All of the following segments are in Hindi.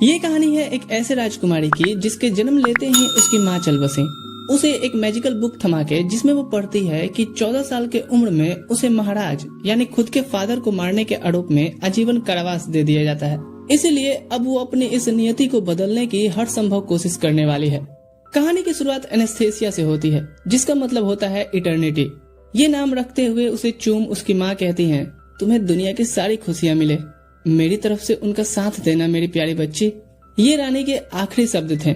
ये कहानी है एक ऐसे राजकुमारी की जिसके जन्म लेते ही उसकी माँ चल बसी। उसे एक मैजिकल बुक थमा के जिसमें वो पढ़ती है कि 14 साल के उम्र में उसे महाराज यानी खुद के फादर को मारने के आरोप में आजीवन कारावास दे दिया जाता है। इसीलिए अब वो अपनी इस नियति को बदलने की हर संभव कोशिश करने वाली है। कहानी की शुरुआत एनेस्थेसिया से होती है, जिसका मतलब होता है इटर्निटी। ये नाम रखते हुए उसे चूम उसकी माँ कहती है, तुम्हें दुनिया की सारी खुशियाँ मिले, मेरी तरफ से उनका साथ देना मेरी प्यारी बच्ची। ये रानी के आखिरी शब्द थे।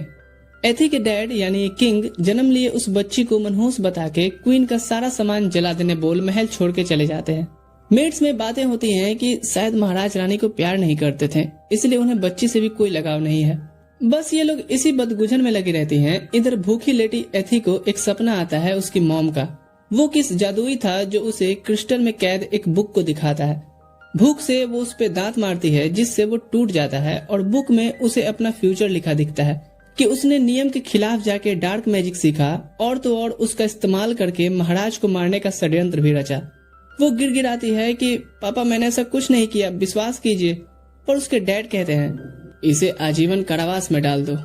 एथी के डैड यानी किंग जन्म लिए उस बच्ची को मनहूस बता के क्वीन का सारा सामान जला देने बोल महल छोड़ के चले जाते हैं। मेट्स में बातें होती हैं कि शायद महाराज रानी को प्यार नहीं करते थे, इसलिए उन्हें बच्ची से भी कोई लगाव नहीं है। बस ये लोग इसी बदगुजन में लगी रहती हैं। इधर भूखी लेटी एथी को एक सपना आता है उसकी मॉम का। वो किस जादुई था जो उसे क्रिस्टल में कैद एक बुक को दिखाता है। भूख से वो उस पे दांत मारती है, जिससे वो टूट जाता है और बुक में उसे अपना फ्यूचर लिखा दिखता है कि उसने नियम के खिलाफ जाके डार्क मैजिक सीखा और तो और उसका इस्तेमाल करके महाराज को मारने का षड्यंत्र भी रचा। वो गिड़गिड़ाती है कि पापा मैंने ऐसा कुछ नहीं किया, विश्वास कीजिए। पर उसके डैड कहते हैं इसे आजीवन कारावास में डाल दो।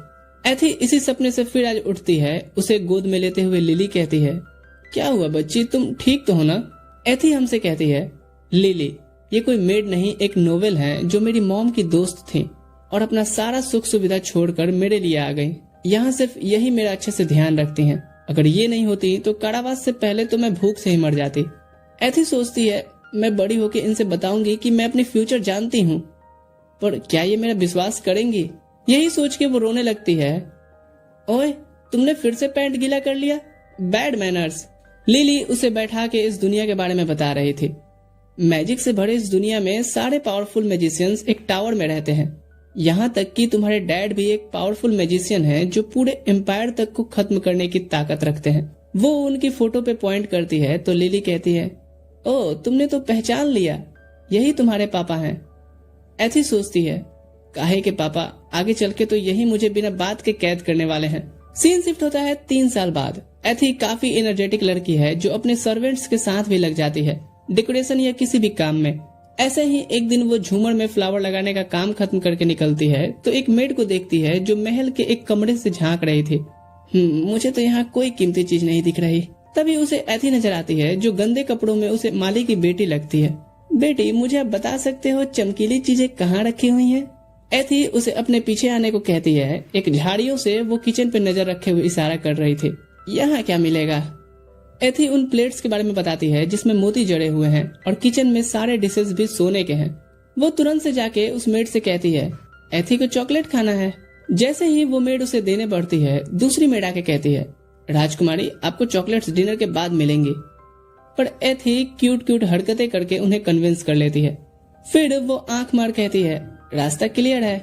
एथी इसी सपने से फिर आज उठती है। उसे गोद में लेते हुए लिली कहती है, क्या हुआ बच्ची, तुम ठीक तो हो ना? एथी हमसे कहती है, लिली ये कोई मेड नहीं, एक नोवेल है जो मेरी मॉम की दोस्त थी और अपना सारा सुख सुविधा छोड़कर मेरे लिए आ गई। यहाँ सिर्फ यही मेरा अच्छे से ध्यान रखती हैं। अगर ये नहीं होती तो कारावास से पहले तो मैं भूख से ही मर जाती। एथी सोचती है, मैं बड़ी होकर इनसे बताऊंगी कि मैं अपनी फ्यूचर जानती हूँ, पर क्या ये मेरा विश्वास करेंगी? यही सोच के वो रोने लगती है। ओए तुमने फिर से पैंट गीला कर लिया, बैड मैनर्स। लिली उसे बैठा के इस दुनिया के बारे में बता रही थी। मैजिक से भरे इस दुनिया में सारे पावरफुल मैजिशियंस एक टावर में रहते हैं। यहाँ तक कि तुम्हारे डैड भी एक पावरफुल मैजिशियन है जो पूरे एम्पायर तक को खत्म करने की ताकत रखते हैं। वो उनकी फोटो पे पॉइंट करती है तो लिली कहती है, ओ तुमने तो पहचान लिया, यही तुम्हारे पापा हैं। एथी सोचती है, काहे के पापा, आगे चल के तो यही मुझे बिना बात के कैद करने वाले हैं। सीन शिफ्ट होता है 3 साल बाद। एथी काफी एनर्जेटिक लड़की है जो अपने सर्वेंट्स के साथ भी लग जाती है, डेकोरेशन या किसी भी काम में। ऐसे ही एक दिन वो झूमर में फ्लावर लगाने का काम खत्म करके निकलती है तो एक मेड को देखती है जो महल के एक कमरे से झांक रही थी। मुझे तो यहाँ कोई कीमती चीज नहीं दिख रही। तभी उसे एथी नजर आती है जो गंदे कपड़ों में उसे माली की बेटी लगती है। बेटी मुझे आप बता सकते हो चमकीली चीजें कहाँ रखी हुई हैं? एथी उसे अपने पीछे आने को कहती है। एक झाड़ियों से वो किचन पे नजर रखे हुए इशारा कर रही थी। यहाँ क्या मिलेगा? एथी उन प्लेट्स के बारे में बताती है जिसमें मोती जड़े हुए हैं और किचन में सारे डिशेस भी सोने के हैं। वो तुरंत से जाके उस मेड से कहती है, एथी को चॉकलेट खाना है। जैसे ही वो मेड उसे देने बढ़ती है, दूसरी मेड आके कहती है, राजकुमारी आपको चॉकलेट्स डिनर के बाद मिलेंगी। पर एथी क्यूट क्यूट हरकतें करके उन्हें कन्विंस कर लेती है। फिर वो आंख मार कहती है, रास्ता क्लियर है।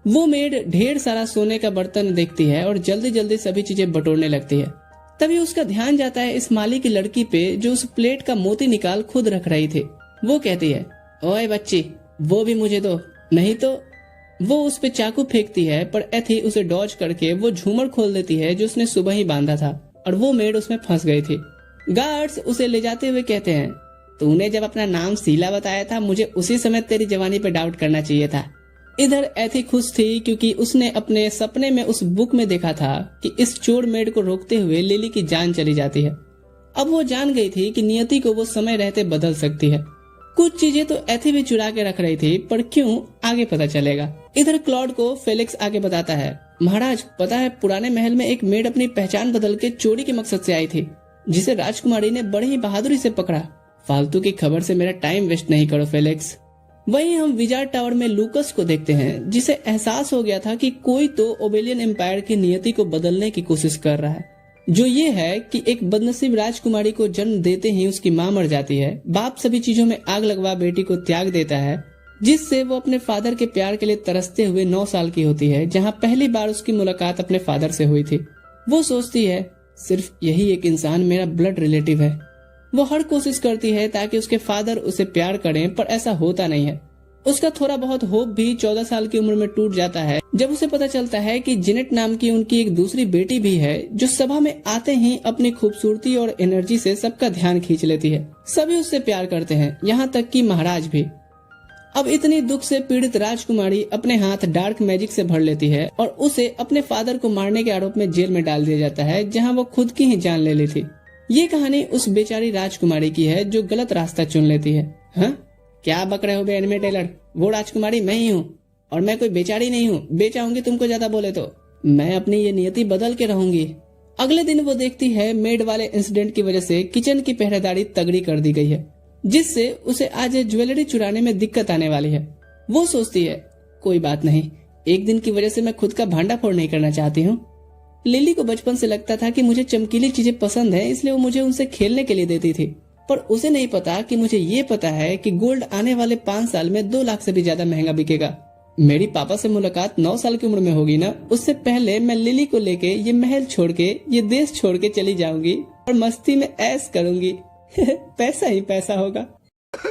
वो मेड ढेर सारा सोने का बर्तन देखती है और जल्दी जल्दी सभी चीजें बटोरने लगती है। तभी उसका ध्यान जाता है इस माली की लड़की पे जो उस प्लेट का मोती निकाल खुद रख रही थी। वो कहती है, ओए बच्ची वो भी मुझे दो, नहीं तो। वो उस पे चाकू फेंकती है पर एथी उसे डॉज करके वो झूमर खोल देती है जो उसने सुबह ही बांधा था और वो मेड उसमें फंस गई थी। गार्ड्स उसे ले जाते हुए कहते हैं, तूने जब अपना नाम शीला बताया था मुझे उसी समय तेरी जवानी पे डाउट करना चाहिए था। इधर एथी खुश थी क्योंकि उसने अपने सपने में उस बुक में देखा था कि इस चोर मेड को रोकते हुए लिली की जान चली जाती है। अब वो जान गई थी कि नियति को वो समय रहते बदल सकती है। कुछ चीजें तो एथी भी चुरा के रख रही थी, पर क्यों आगे पता चलेगा। इधर क्लॉड को फेलिक्स आगे बताता है, महाराज पता है पुराने महल में एक मेड अपनी पहचान बदल के चोरी के मकसद से आई थी, जिसे राजकुमारी ने बड़ी ही बहादुरी से पकड़ा। फालतू की खबर से मेरा टाइम वेस्ट नहीं करो फेलिक्स। वहीं हम विजार्ड टावर में लूकस को देखते हैं जिसे एहसास हो गया था कि कोई तो ओबेलियन एम्पायर की नियति को बदलने की कोशिश कर रहा है, जो ये है कि एक बदनसीब राजकुमारी को जन्म देते ही उसकी मां मर जाती है। बाप सभी चीजों में आग लगवा बेटी को त्याग देता है, जिससे वो अपने फादर के प्यार के लिए तरसते हुए 9 साल की होती है, जहां पहली बार उसकी मुलाकात अपने फादर से हुई थी। वो सोचती है सिर्फ यही एक इंसान मेरा ब्लड रिलेटिव है। वो हर कोशिश करती है ताकि उसके फादर उसे प्यार करें, पर ऐसा होता नहीं है। उसका थोड़ा बहुत होप भी 14 साल की उम्र में टूट जाता है जब उसे पता चलता है कि जिनेट नाम की उनकी एक दूसरी बेटी भी है जो सभा में आते ही अपनी खूबसूरती और एनर्जी से सबका ध्यान खींच लेती है। सभी उससे प्यार करते हैं, यहाँ तक कि महाराज भी। अब इतनी दुख से पीड़ित राजकुमारी अपने हाथ डार्क मैजिक से भर लेती है और उसे अपने फादर को मारने के आरोप में जेल में डाल दिया जाता है, जहां वो खुद की ही जान ले ली थी। ये कहानी उस बेचारी राजकुमारी की है जो गलत रास्ता चुन लेती है। हाँ, क्या बक रहे हो बे एनिमे टेलर? वो राजकुमारी मैं ही हूँ और मैं कोई बेचारी नहीं हूँ। बेचाऊंगी तुमको ज्यादा बोले तो। मैं अपनी ये नियति बदल के रहूंगी। अगले दिन वो देखती है मेड वाले इंसिडेंट की वजह से किचन की पहरेदारी तगड़ी कर दी गई है, जिससे उसे आज ज्वेलरी चुराने में दिक्कत आने वाली है। वो सोचती है कोई बात नहीं, एक दिन की वजह से मैं खुद का भांडाफोड़ नहीं करना चाहती हूँ। लिली को बचपन से लगता था कि मुझे चमकीली चीजें पसंद है, इसलिए वो मुझे उनसे खेलने के लिए देती थी। पर उसे नहीं पता कि मुझे ये पता है कि गोल्ड आने वाले 5 साल में 2 लाख से भी ज्यादा महंगा बिकेगा। मेरी पापा से मुलाकात 9 साल की उम्र में होगी ना, उससे पहले मैं लिली को लेके ये महल छोड़ के ये देश छोड़ के चली जाऊंगी और मस्ती में ऐश करूंगी। पैसा ही पैसा होगा।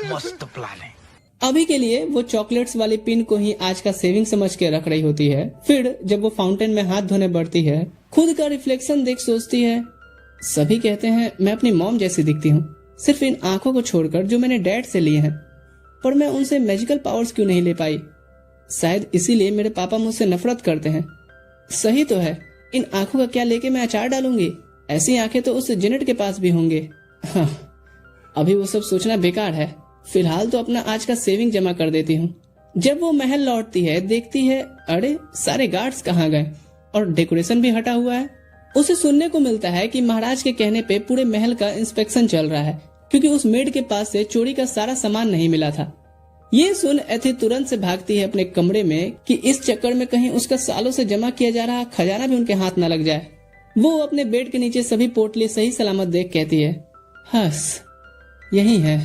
मस्त प्लान है। अभी के लिए वो चॉकलेट्स वाली पिन को ही आज का सेविंग समझ के रख रही होती है। फिर जब वो फाउंटेन में हाथ धोने बढ़ती है, खुद का रिफ्लेक्शन देख सोचती है, सभी कहते हैं मैं अपनी मॉम जैसी दिखती हूँ, सिर्फ इन आंखों को छोड़कर जो मैंने डैड से लिए हैं। पर मैं उनसे मैजिकल पावर्स क्यों नहीं ले पाई? शायद इसीलिए मेरे पापा मुझसे नफरत करते हैं। सही तो है, इन आंखों का क्या लेके मैं अचार डालूंगी? ऐसी आंखें तो उस जेनेट के पास भी होंगे। हाँ, अभी वो सब सोचना बेकार है। फिलहाल तो अपना आज का सेविंग जमा कर देती हूँ। जब वो महल लौटती है, देखती है अरे सारे गार्ड्स कहाँ गए और डेकोरेशन भी हटा हुआ है। उसे सुनने को मिलता है कि महाराज के कहने पे पूरे महल का इंस्पेक्शन चल रहा है, क्योंकि उस मेड के पास से चोरी का सारा सामान नहीं मिला था। ये सुन एथी तुरंत से भागती है अपने कमरे में कि इस चक्कर में कहीं उसका सालों से जमा किया जा रहा खजाना भी उनके हाथ न लग जाए। वो अपने बेड के नीचे सभी पोटली सही सलामत देख कहती है, हस यही है,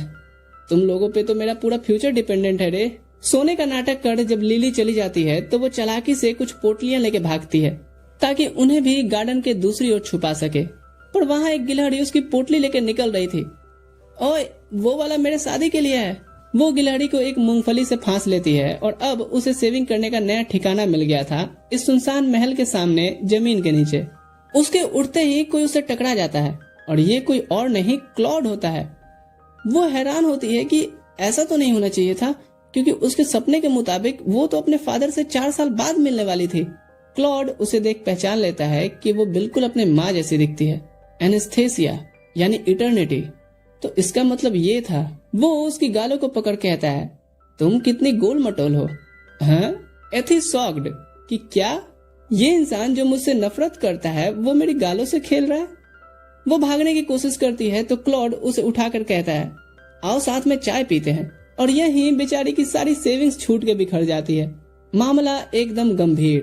तुम लोगों पे तो मेरा पूरा फ्यूचर डिपेंडेंट है रे। सोने का नाटक कर जब लिली चली जाती है तो वो चालाकी से कुछ पोटलियां लेके भागती है ताकि उन्हें भी गार्डन के दूसरी ओर छुपा सके। पर वहाँ एक गिलहरी उसकी पोटली लेके निकल रही थी। ओए, वो वाला मेरे शादी के लिए है। वो गिलहरी को एक मूंगफली से फांस लेती है और अब उसे सेविंग करने का नया ठिकाना मिल गया था इस सुनसान महल के सामने जमीन के नीचे। उसके उठते ही कोई उसे टकरा जाता है और ये कोई और नहीं क्लॉड होता है। वो हैरान होती है कि ऐसा तो नहीं होना चाहिए था, क्योंकि उसके सपने के मुताबिक वो तो अपने फादर से 4 साल बाद मिलने वाली थी। क्लॉड उसे देख पहचान लेता है कि वो बिल्कुल अपने माँ जैसी दिखती है। एनेस्थेसिया यानी इटर्निटी। तो इसका मतलब ये था। वो उसकी गालों को पकड़ कहता है, तुम कितनी गोल मटोल हो। हाँ, एथी शॉक्ड कि क्या ये इंसान जो मुझसे नफरत करता है वो मेरी गालों से खेल रहा है। वो भागने की कोशिश करती है तो क्लॉड उसे उठाकर कहता है, आओ साथ में चाय पीते हैं। और यही बेचारी की सारी सेविंग्स छूट के बिखर जाती है। मामला एकदम गंभीर।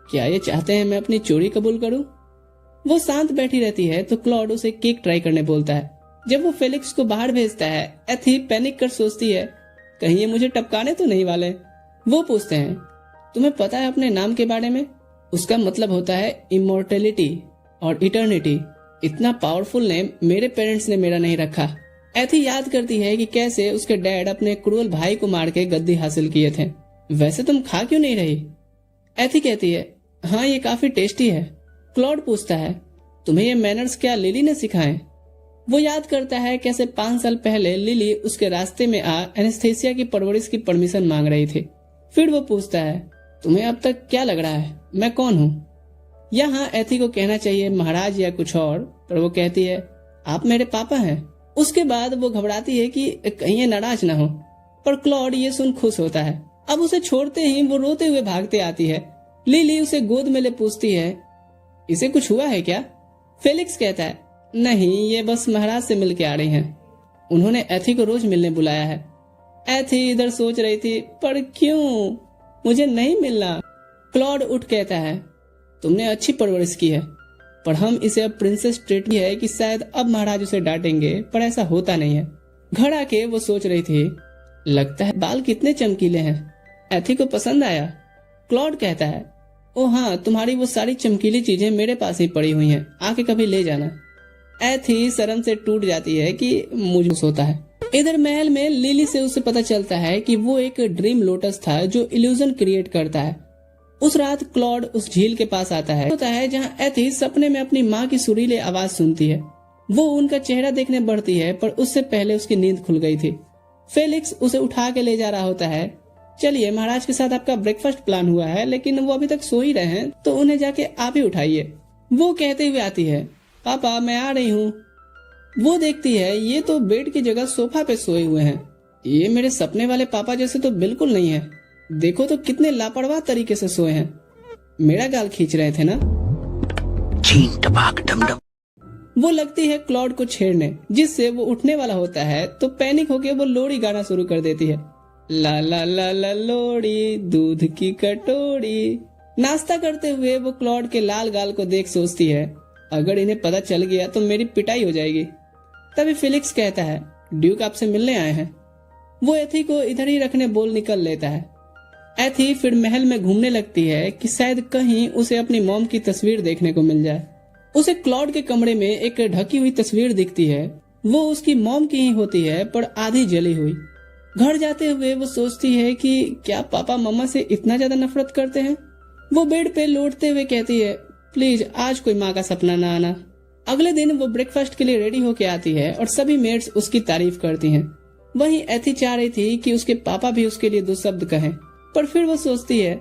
क्या ये चाहते हैं मैं अपनी चोरी कबूल करूं? वो शांत बैठी रहती है तो क्लॉड उसे केक ट्राई करने बोलता है। जब वो फेलिक्स को बाहर भेजता है, एथी पैनिक कर सोचती है कहीं ये मुझे टपकाने तो नहीं वाले। वो पूछते हैं, तुम्हें पता है अपने नाम के बारे में? उसका मतलब होता है इमोर्टेलिटी और इटर्निटी। इतना पावरफुल नेम मेरे पेरेंट्स ने मेरा नहीं रखा। एथी याद करती है कि कैसे उसके डैड अपने क्रूअल भाई को मार के गद्दी हासिल किए थे। वैसे तुम खा क्यों नहीं रही? एथी कहती है, हाँ ये काफी टेस्टी है। क्लॉड पूछता है, तुम्हें ये मैनर्स क्या लिली ने सिखाए? वो याद करता है कैसे 5 साल पहले लिली उसके रास्ते में आ एनेस्थेसिया की परवरिश की परमिशन मांग रही थी। फिर वो पूछता है, तुम्हें अब तक क्या लग रहा है मैं कौन हूँ? यहाँ एथी को कहना चाहिए महाराज या कुछ और, पर वो कहती है आप मेरे पापा हैं। उसके बाद वो घबराती है कि कहीं ये नाराज ना हो, पर क्लॉड ये सुन खुश होता है। अब उसे छोड़ते ही वो रोते हुए भागते आती है। लिली उसे गोद में ले पूछती है, इसे कुछ हुआ है क्या? फेलिक्स कहता है, नहीं, ये बस महाराज से मिल के आ रही हैं। उन्होंने एथी को रोज मिलने बुलाया है। एथी इधर सोच रही थी, पर क्यों मुझे नहीं मिलना? क्लॉड उठ कहता है, तुमने अच्छी परवरिश की है, पर हम इसे अब प्रिंसेस ट्रीट की है कि शायद अब महाराज उसे डांटेंगे, पर ऐसा होता नहीं है। घर आके वो सोच रही थी, लगता है बाल कितने चमकीले हैं। एथी को पसंद आया। क्लॉड कहता है, ओ हाँ, तुम्हारी वो सारी चमकीली चीजें मेरे पास ही पड़ी हुई हैं, आके कभी ले जाना। एथी शर्म से टूट जाती है कि मुझे होता है। इधर महल में लिली से उसे पता चलता है कि वो एक ड्रीम लोटस था जो इल्यूजन क्रिएट करता है। उस रात क्लॉड उस झील के पास आता है जहां एथी सपने में अपनी माँ की सुरीली आवाज सुनती है। वो उनका चेहरा देखने बढ़ती है, पर उससे पहले उसकी नींद खुल गई थी। फेलिक्स उसे उठा के ले जा रहा होता है चलिए, महाराज के साथ आपका ब्रेकफास्ट प्लान हुआ है, लेकिन वो अभी तक सो ही रहे हैं, तो उन्हें जाके आप ही उठाइए। वो कहते हुए आती है, पापा मैं आ रही हूँ। वो देखती है ये तो बेड की जगह सोफा पे सोए हुए हैं। ये मेरे सपने वाले पापा जैसे तो बिल्कुल नहीं है। देखो तो कितने लापरवाह तरीके से सोए हैं। मेरा गाल खींच रहे थे ना। चीन टपाक डमडम। वो लगती है क्लॉड को छेड़ने, जिससे वो उठने वाला होता है तो पैनिक होके वो लोरी गाना शुरू कर देती है। ला ला ला ला लोड़ी, दूध की कटोरी। नाश्ता करते हुए वो क्लॉड के लाल गाल को देख सोचती है, अगर इन्हें पता चल गया तो मेरी पिटाई हो जाएगी। तभी फिलिक्स कहता है, ड्यूक आपसे मिलने आए हैं। वो एथी को इधर ही रखने बोल निकल लेता है। एथी फिर महल में घूमने लगती है कि शायद कहीं उसे अपनी मॉम की तस्वीर देखने को मिल जाए। उसे क्लॉड के कमरे में एक ढकी हुई तस्वीर दिखती है। वो उसकी मॉम की ही होती है, पर आधी जली हुई। घर जाते हुए वो सोचती है कि क्या पापा मम्मा से इतना ज्यादा नफरत करते हैं। वो बेड पे लौटते हुए कहती है, प्लीज आज कोई माँ का सपना ना आना। अगले दिन वो ब्रेकफास्ट के लिए रेडी होके आती है और सभी मेट्स उसकी तारीफ करती हैं। वहीं एथी चाह रही थी कि उसके पापा भी उसके लिए 2 शब्द कहें, पर फिर वो सोचती है,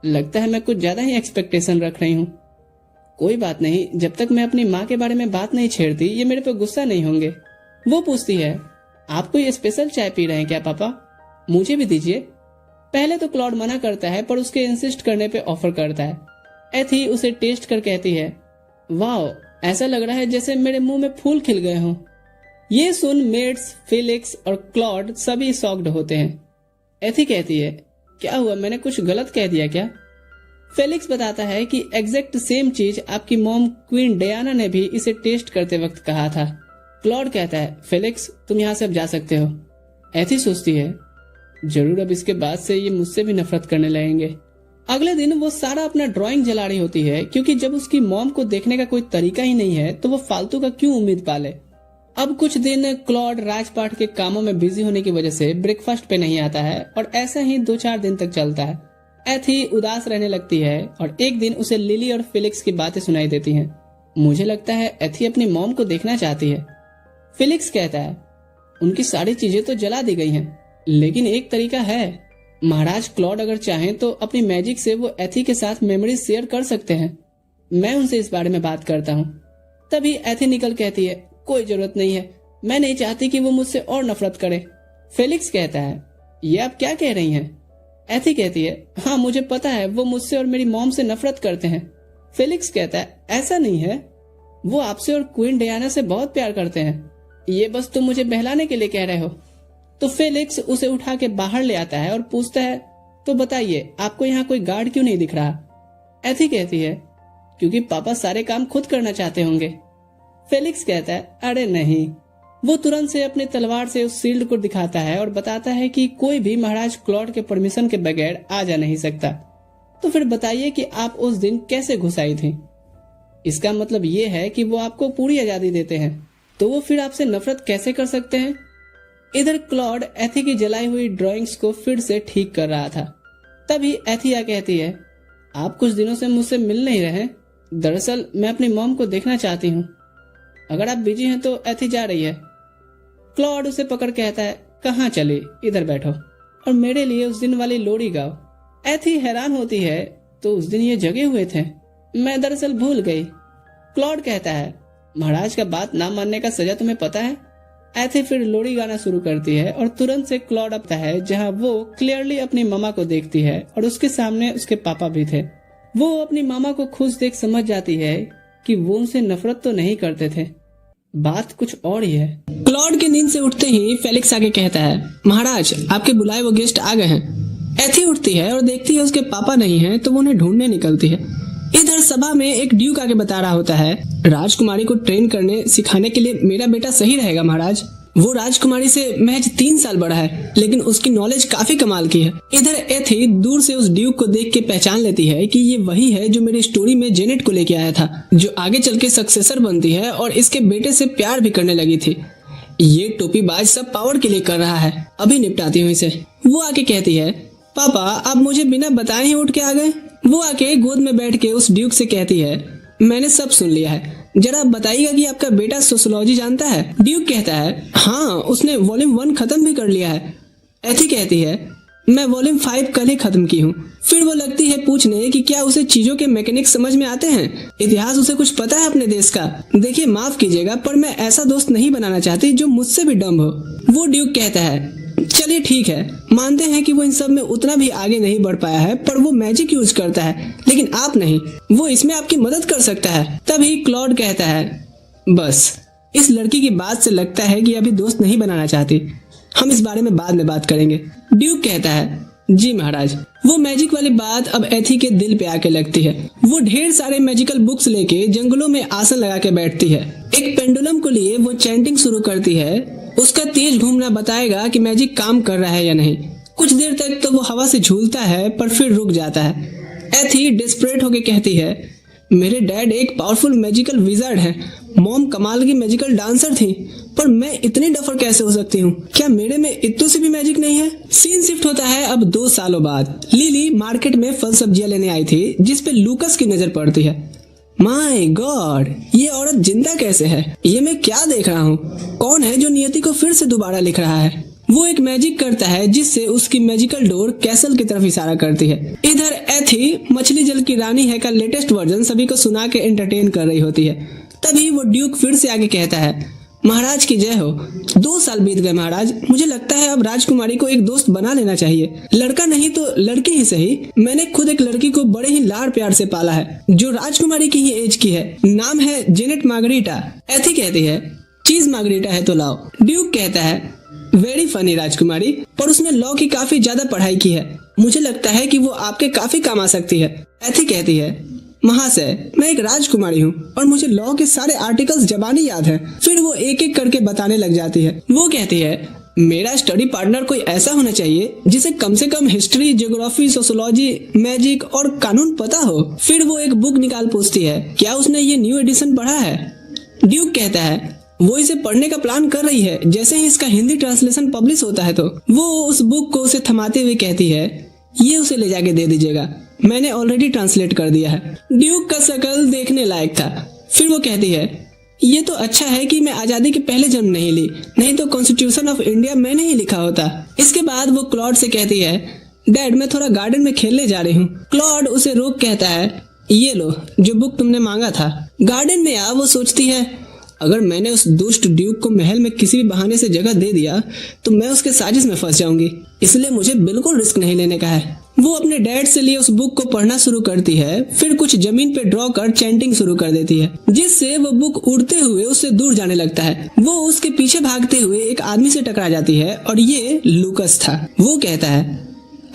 लगता है मैं कुछ ज्यादा ही एक्सपेक्टेशन रख रही हूँ। कोई बात नहीं, जब तक मैं अपनी माँ के बारे में बात नहीं छेड़ती ये मेरे पे गुस्सा नहीं होंगे। वो पूछती है, आप कोई स्पेशल चाय पी रहे हैं क्या पापा? मुझे भी दीजिए। पहले तो क्लॉड मना करता है, पर उसके इंसिस्ट करने पे ऑफर करता है। एथी उसे टेस्ट कर कहती है, वाह, ऐसा लग रहा है जैसे मेरे मुंह में फूल खिल गए हों। ये सुन मेट्स, फिलिक्स और क्लॉड सभी शॉक्ड होते हैं। एथी कहती है, क्या हुआ, मैंने कुछ गलत कह दिया क्या? फेलिक्स बताता है कि एग्जैक्ट सेम चीज आपकी मॉम क्वीन डियाना ने भी इसे टेस्ट करते वक्त कहा था। क्लॉड कहता है, फेलिक्स तुम यहाँ से अब जा सकते हो। एथी सोचती है, जरूर अब इसके बाद से ये मुझसे भी नफरत करने लगेंगे। अगले दिन वो सारा अपना ड्राइंग जला रही होती है, क्योंकि जब उसकी मॉम को देखने का कोई तरीका ही नहीं है तो वो फालतू का क्यों उम्मीद पाले। अब कुछ दिन क्लॉड राजपाट के कामों में बिजी होने की वजह से ब्रेकफास्ट पे नहीं आता है और ऐसा ही 2-4 दिन तक चलता है। एथी उदास रहने लगती है और एक दिन उसे लिली और फिलिक्स की बातें सुनाई देती हैं। मुझे लगता है एथी अपनी मॉम को देखना चाहती है। फिलिक्स कहता है, उनकी सारी चीजें तो जला दी गई हैं, लेकिन एक तरीका है। महाराज क्लॉड अगर चाहें तो अपनी मैजिक से वो एथी के साथ मेमोरी शेयर कर सकते हैं। मैं उनसे इस बारे में बात करता हूँ। तभी एथी निकल कहती है, कोई जरूरत नहीं है, मैं नहीं चाहती कि वो मुझसे और नफरत करे। फेलिक्स कहता है, ये आप क्या कह रही हैं? एथी कहती है, हाँ मुझे पता है वो मुझसे और मेरी मॉम से नफरत करते हैं। फेलिक्स कहता है, ऐसा नहीं है, वो आपसे और क्वीन डियाना से बहुत प्यार करते हैं। ये बस तुम मुझे बहलाने के लिए कह रहे हो। तो फेलिक्स उसे उठा के बाहर ले आता है और पूछता है, तो बताइए आपको यहाँ कोई गार्ड क्यों नहीं दिख रहा? एथी कहती है, क्योंकि पापा सारे काम खुद करना चाहते होंगे। फेलिक्स कहता है, अरे नहीं। वो तुरंत से अपनी तलवार से उस शील्ड को दिखाता है और बताता है कि कोई भी महाराज क्लॉड के परमिशन के बगैर आ जा नहीं सकता। तो फिर बताइए कि आप उस दिन कैसे घुस आई थी? इसका मतलब ये है कि वो आपको पूरी आजादी देते हैं, तो वो फिर आपसे नफरत कैसे कर सकते हैं? इधर क्लॉड एथी की जलाई हुई ड्राइंग्स को फिर से ठीक कर रहा था। तभी एथिया कहती है, आप कुछ दिनों से मुझसे मिल नहीं रहे। दरअसल मैं अपनी मॉम को देखना चाहती हूँ। अगर आप बिजी हैं तो एथी जा रही है। क्लॉड उसे पकड़ कहता है, कहाँ चली? इधर बैठो और मेरे लिए उस दिन वाली लोरी गाओ। एथी हैरान होती है, तो उस दिन ये जगे हुए थे, मैं दरअसल भूल गई। क्लॉड कहता है, महाराज का बात ना मानने का सजा तुम्हें पता है? एथी फिर लोरी गाना शुरू करती है और तुरंत से क्लॉड आता है, जहाँ वो क्लियरली अपनी मामा को देखती है और उसके सामने उसके पापा भी थे। वो अपनी मामा को खुश देख समझ जाती है कि वो उनसे नफरत तो नहीं करते थे, बात कुछ और ही है। क्लॉड की नींद से उठते ही फेलिक्स आके कहता है, महाराज आपके बुलाए वो गेस्ट आ गए हैं। एथी उठती है और देखती है उसके पापा नहीं हैं, तो वो उन्हें ढूंढने निकलती है। इधर सभा में एक ड्यूक आके बता रहा होता है, राजकुमारी को ट्रेन करने सिखाने के लिए मेरा बेटा सही रहेगा महाराज। वो राजकुमारी से महज 3 साल बड़ा है, लेकिन उसकी नॉलेज काफी कमाल की है। इधर एथी दूर से उस ड्यूक को देख के पहचान लेती है कि ये वही है जो मेरी स्टोरी में जेनेट को लेके आया था, जो आगे चल के सक्सेसर बनती है और इसके बेटे से प्यार भी करने लगी थी। ये टोपीबाज सब पावर के लिए कर रहा है, अभी निपटाती हूँ इसे। वो आके कहती है, पापा आप मुझे बिना बताए ही उठ के आ गए। वो आके गोद में बैठ के उस ड्यूक से कहती है, मैंने सब सुन लिया है, जरा बताइएगा कि आपका बेटा सोशियोलॉजी जानता है? ड्यूक कहता है, हाँ उसने वॉल्यूम 1 खत्म भी कर लिया है। एथी कहती है, मैं वॉल्यूम 5 कल ही खत्म की हूँ। फिर वो लगती है पूछने कि क्या उसे चीजों के मैकेनिक्स समझ में आते हैं, इतिहास उसे कुछ पता है अपने देश का। देखिए माफ कीजिएगा पर मैं ऐसा दोस्त नहीं बनाना चाहती जो मुझसे भी डम्ब हो। वो ड्यूक कहता है चलिए ठीक है, मानते हैं कि वो इन सब में उतना भी आगे नहीं बढ़ पाया है, पर वो मैजिक यूज करता है लेकिन आप नहीं, वो इसमें आपकी मदद कर सकता है। तभी क्लॉड कहता है बस इस लड़की की बात से लगता है कि अभी दोस्त नहीं बनाना चाहती, हम इस बारे में बाद में बात करेंगे। ड्यूक कहता है जी महाराज। वो मैजिक वाली बात अब एथी के दिल पे आके लगती है। वो ढेर सारे मैजिकल बुक्स लेके जंगलों में आसन लगा के बैठती है। एक पेंडुलम को लिए वो चैंटिंग शुरू करती है। उसका तेज घूमना बताएगा कि मैजिक काम कर रहा है या नहीं। कुछ देर तक तो वो हवा से झूलता है पर फिर रुक जाता है। एथी डिस्परेट होके कहती है मेरे डैड एक पावरफुल मैजिकल विजार्ड है, मॉम कमाल की मैजिकल डांसर थी, पर मैं इतनी डफर कैसे हो सकती हूँ? क्या मेरे में इतनी सी भी मैजिक नहीं है? सीन शिफ्ट होता है अब 2 सालों बाद। लिली मार्केट में फल सब्जियां लेने आई थी जिसपे लूकस की नजर पड़ती है। माय गॉड, ये औरत जिंदा कैसे है? ये मैं क्या देख रहा हूँ? कौन है जो नियति को फिर से दोबारा लिख रहा है? वो एक मैजिक करता है जिससे उसकी मैजिकल डोर कैसल की तरफ इशारा करती है। इधर एथी मछली जल की रानी है का लेटेस्ट वर्जन सभी को सुना के एंटरटेन कर रही होती है। तभी वो ड्यूक फिर से आगे कहता है महाराज की जय हो। 2 साल बीत गए महाराज, मुझे लगता है अब राजकुमारी को एक दोस्त बना लेना चाहिए। लड़का नहीं तो लड़की ही सही। मैंने खुद एक लड़की को बड़े ही लाड़ प्यार से पाला है जो राजकुमारी की ही एज की है। नाम है जेनेट मार्गरीटा। एथी कहती है चीज मार्गरीटा है तो लाओ। ड्यूक कहता है वेरी फनी राजकुमारी, पर उसने लॉ की काफी ज्यादा पढ़ाई की है, मुझे लगता है कि वो आपके काफी काम आ सकती है। एथी कहती है महाशय मैं एक राजकुमारी हूँ और मुझे लॉ के सारे आर्टिकल्स जबानी याद है। फिर वो एक एक करके बताने लग जाती है। वो कहती है मेरा स्टडी पार्टनर कोई ऐसा होना चाहिए जिसे कम से कम हिस्ट्री, ज्योग्राफी, सोशियोलॉजी, मैजिक और कानून पता हो। फिर वो एक बुक निकाल पूछती है क्या उसने ये न्यू एडिशन पढ़ा है? ड्यूक कहता है वो इसे पढ़ने का प्लान कर रही है, जैसे ही इसका हिंदी ट्रांसलेशन पब्लिश होता है तो। वो उस बुक को उसे थमाते हुए कहती है ये उसे ले जाके दे दीजिएगा, मैंने ऑलरेडी ट्रांसलेट कर दिया है। ड्यूक का शकल देखने लायक था। फिर वो कहती है ये तो अच्छा है कि मैं आजादी के पहले जन्म नहीं ली, नहीं तो कॉन्स्टिट्यूशन ऑफ इंडिया मैंने ही लिखा होता। इसके बाद वो क्लॉड से कहती है डैड मैं थोड़ा गार्डन में खेलने जा रही हूँ। क्लॉड उसे रोक कहता है ये लो जो बुक तुमने मांगा था। गार्डन में आ वो सोचती है अगर मैंने उस दुष्ट ड्यूक को महल में किसी भी बहाने से जगह दे दिया तो मैं उसके साजिश में फंस जाऊंगी, इसलिए मुझे बिल्कुल रिस्क नहीं लेने का है। वो अपने डैड से लिए उस बुक को पढ़ना शुरू करती है। फिर कुछ जमीन पे ड्रॉ कर चैंटिंग शुरू कर देती है जिससे वो बुक उड़ते हुए उससे दूर जाने लगता है। वो उसके पीछे भागते हुए एक आदमी से टकरा जाती है और ये लूकस था। वो कहता है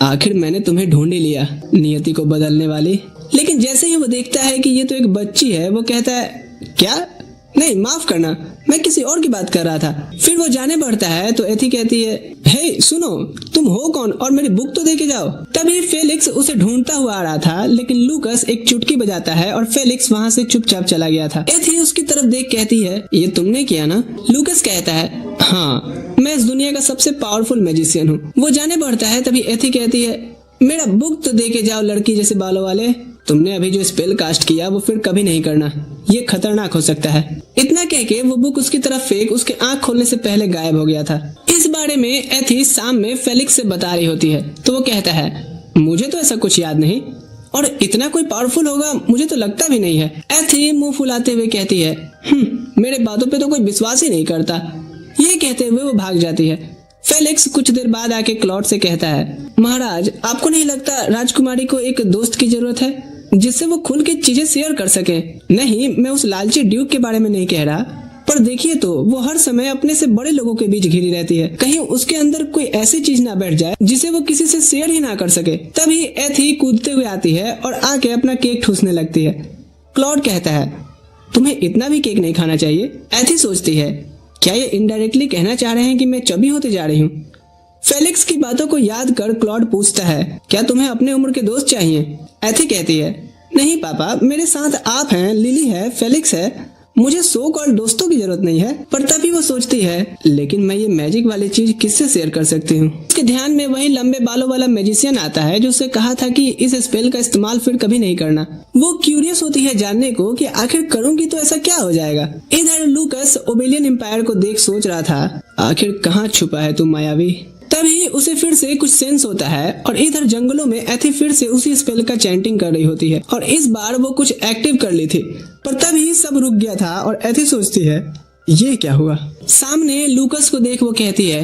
आखिर मैंने तुम्हें ढूंढ ही लिया नियति को बदलने वाली। लेकिन जैसे ही वो देखता है कि ये तो एक बच्ची है वो कहता है क्या? नहीं माफ करना, मैं किसी और की बात कर रहा था। फिर वो जाने बढ़ता है तो एथी कहती है हे सुनो तुम हो कौन और मेरी बुक तो दे के जाओ। तभी फेलिक्स उसे ढूंढता हुआ आ रहा था लेकिन लूकस एक चुटकी बजाता है और फेलिक्स वहाँ से चुपचाप चला गया था। एथी उसकी तरफ देख कहती है ये तुमने किया ना? लूकस कहता है हाँ मैं इस दुनिया का सबसे पावरफुल मैजिशियन हूँ। वो जाने बढ़ता है तभी एथी कहती है मेरा बुक तो दे के जाओ लड़की जैसे बालों वाले। तुमने अभी जो स्पेल कास्ट किया वो फिर कभी नहीं करना, ये खतरनाक हो सकता है। इतना कह के वो बुक उसकी तरफ फेंक उसके आंख खोलने से पहले गायब हो गया था। इस बारे में एथी शाम में फेलिक्स से बता रही होती है तो वो कहता है मुझे तो ऐसा कुछ याद नहीं और इतना कोई पावरफुल होगा मुझे तो लगता भी नहीं है। एथी मुंह फुलाते हुए कहती है मेरे बातों पे तो कोई विश्वास ही नहीं करता। ये कहते हुए वो भाग जाती है। फेलिक्स कुछ देर बाद आके क्लॉड से कहता है महाराज आपको नहीं लगता राजकुमारी को एक दोस्त की जरूरत है जिससे वो खुल के चीजें शेयर कर सके? नहीं मैं उस लालची ड्यूक के बारे में नहीं कह रहा, पर देखिए तो वो हर समय अपने से बड़े लोगों के बीच घिरी रहती है, कहीं उसके अंदर कोई ऐसी चीज ना बैठ जाए जिसे वो किसी से शेयर ही ना कर सके। तभी एथी कूदते हुए आती है और आके अपना केक ठूसने लगती है। क्लॉड कहता है तुम्हें इतना भी केक नहीं खाना चाहिए। एथी सोचती है क्या ये इनडायरेक्टली कहना चाह रहे हैं कि मैं चबी होते जा रही हूँ? फेलिक्स की बातों को याद कर क्लॉड पूछता है क्या तुम्हें अपने उम्र के दोस्त चाहिए? एथी कहती है नहीं पापा मेरे साथ आप हैं, लिली है, फेलिक्स है, मुझे सो कॉल्ड दोस्तों की जरूरत नहीं है। पर तभी वो सोचती है लेकिन मैं ये मैजिक वाली चीज किससे शेयर कर सकती हूँ? उसके ध्यान में वही लंबे बालों वाला मैजिशियन आता है जो उससे कहा था कि इस स्पेल का इस्तेमाल फिर कभी नहीं करना। वो क्यूरियस होती है जानने को कि आखिर करूंगी तो ऐसा क्या हो जाएगा। इधर लूकस ओबेलियन एम्पायर को देख सोच रहा था आखिर कहाँ छुपा है तू मायावी। तभी उसे फिर से कुछ सेंस होता है और इधर जंगलों में एथी फिर से उसी स्पेल का चैंटिंग कर रही होती है और इस बार वो कुछ एक्टिव कर ली थी, पर तभी सब रुक गया था और एथी सोचती है ये क्या हुआ। सामने लूकस को देख वो कहती है,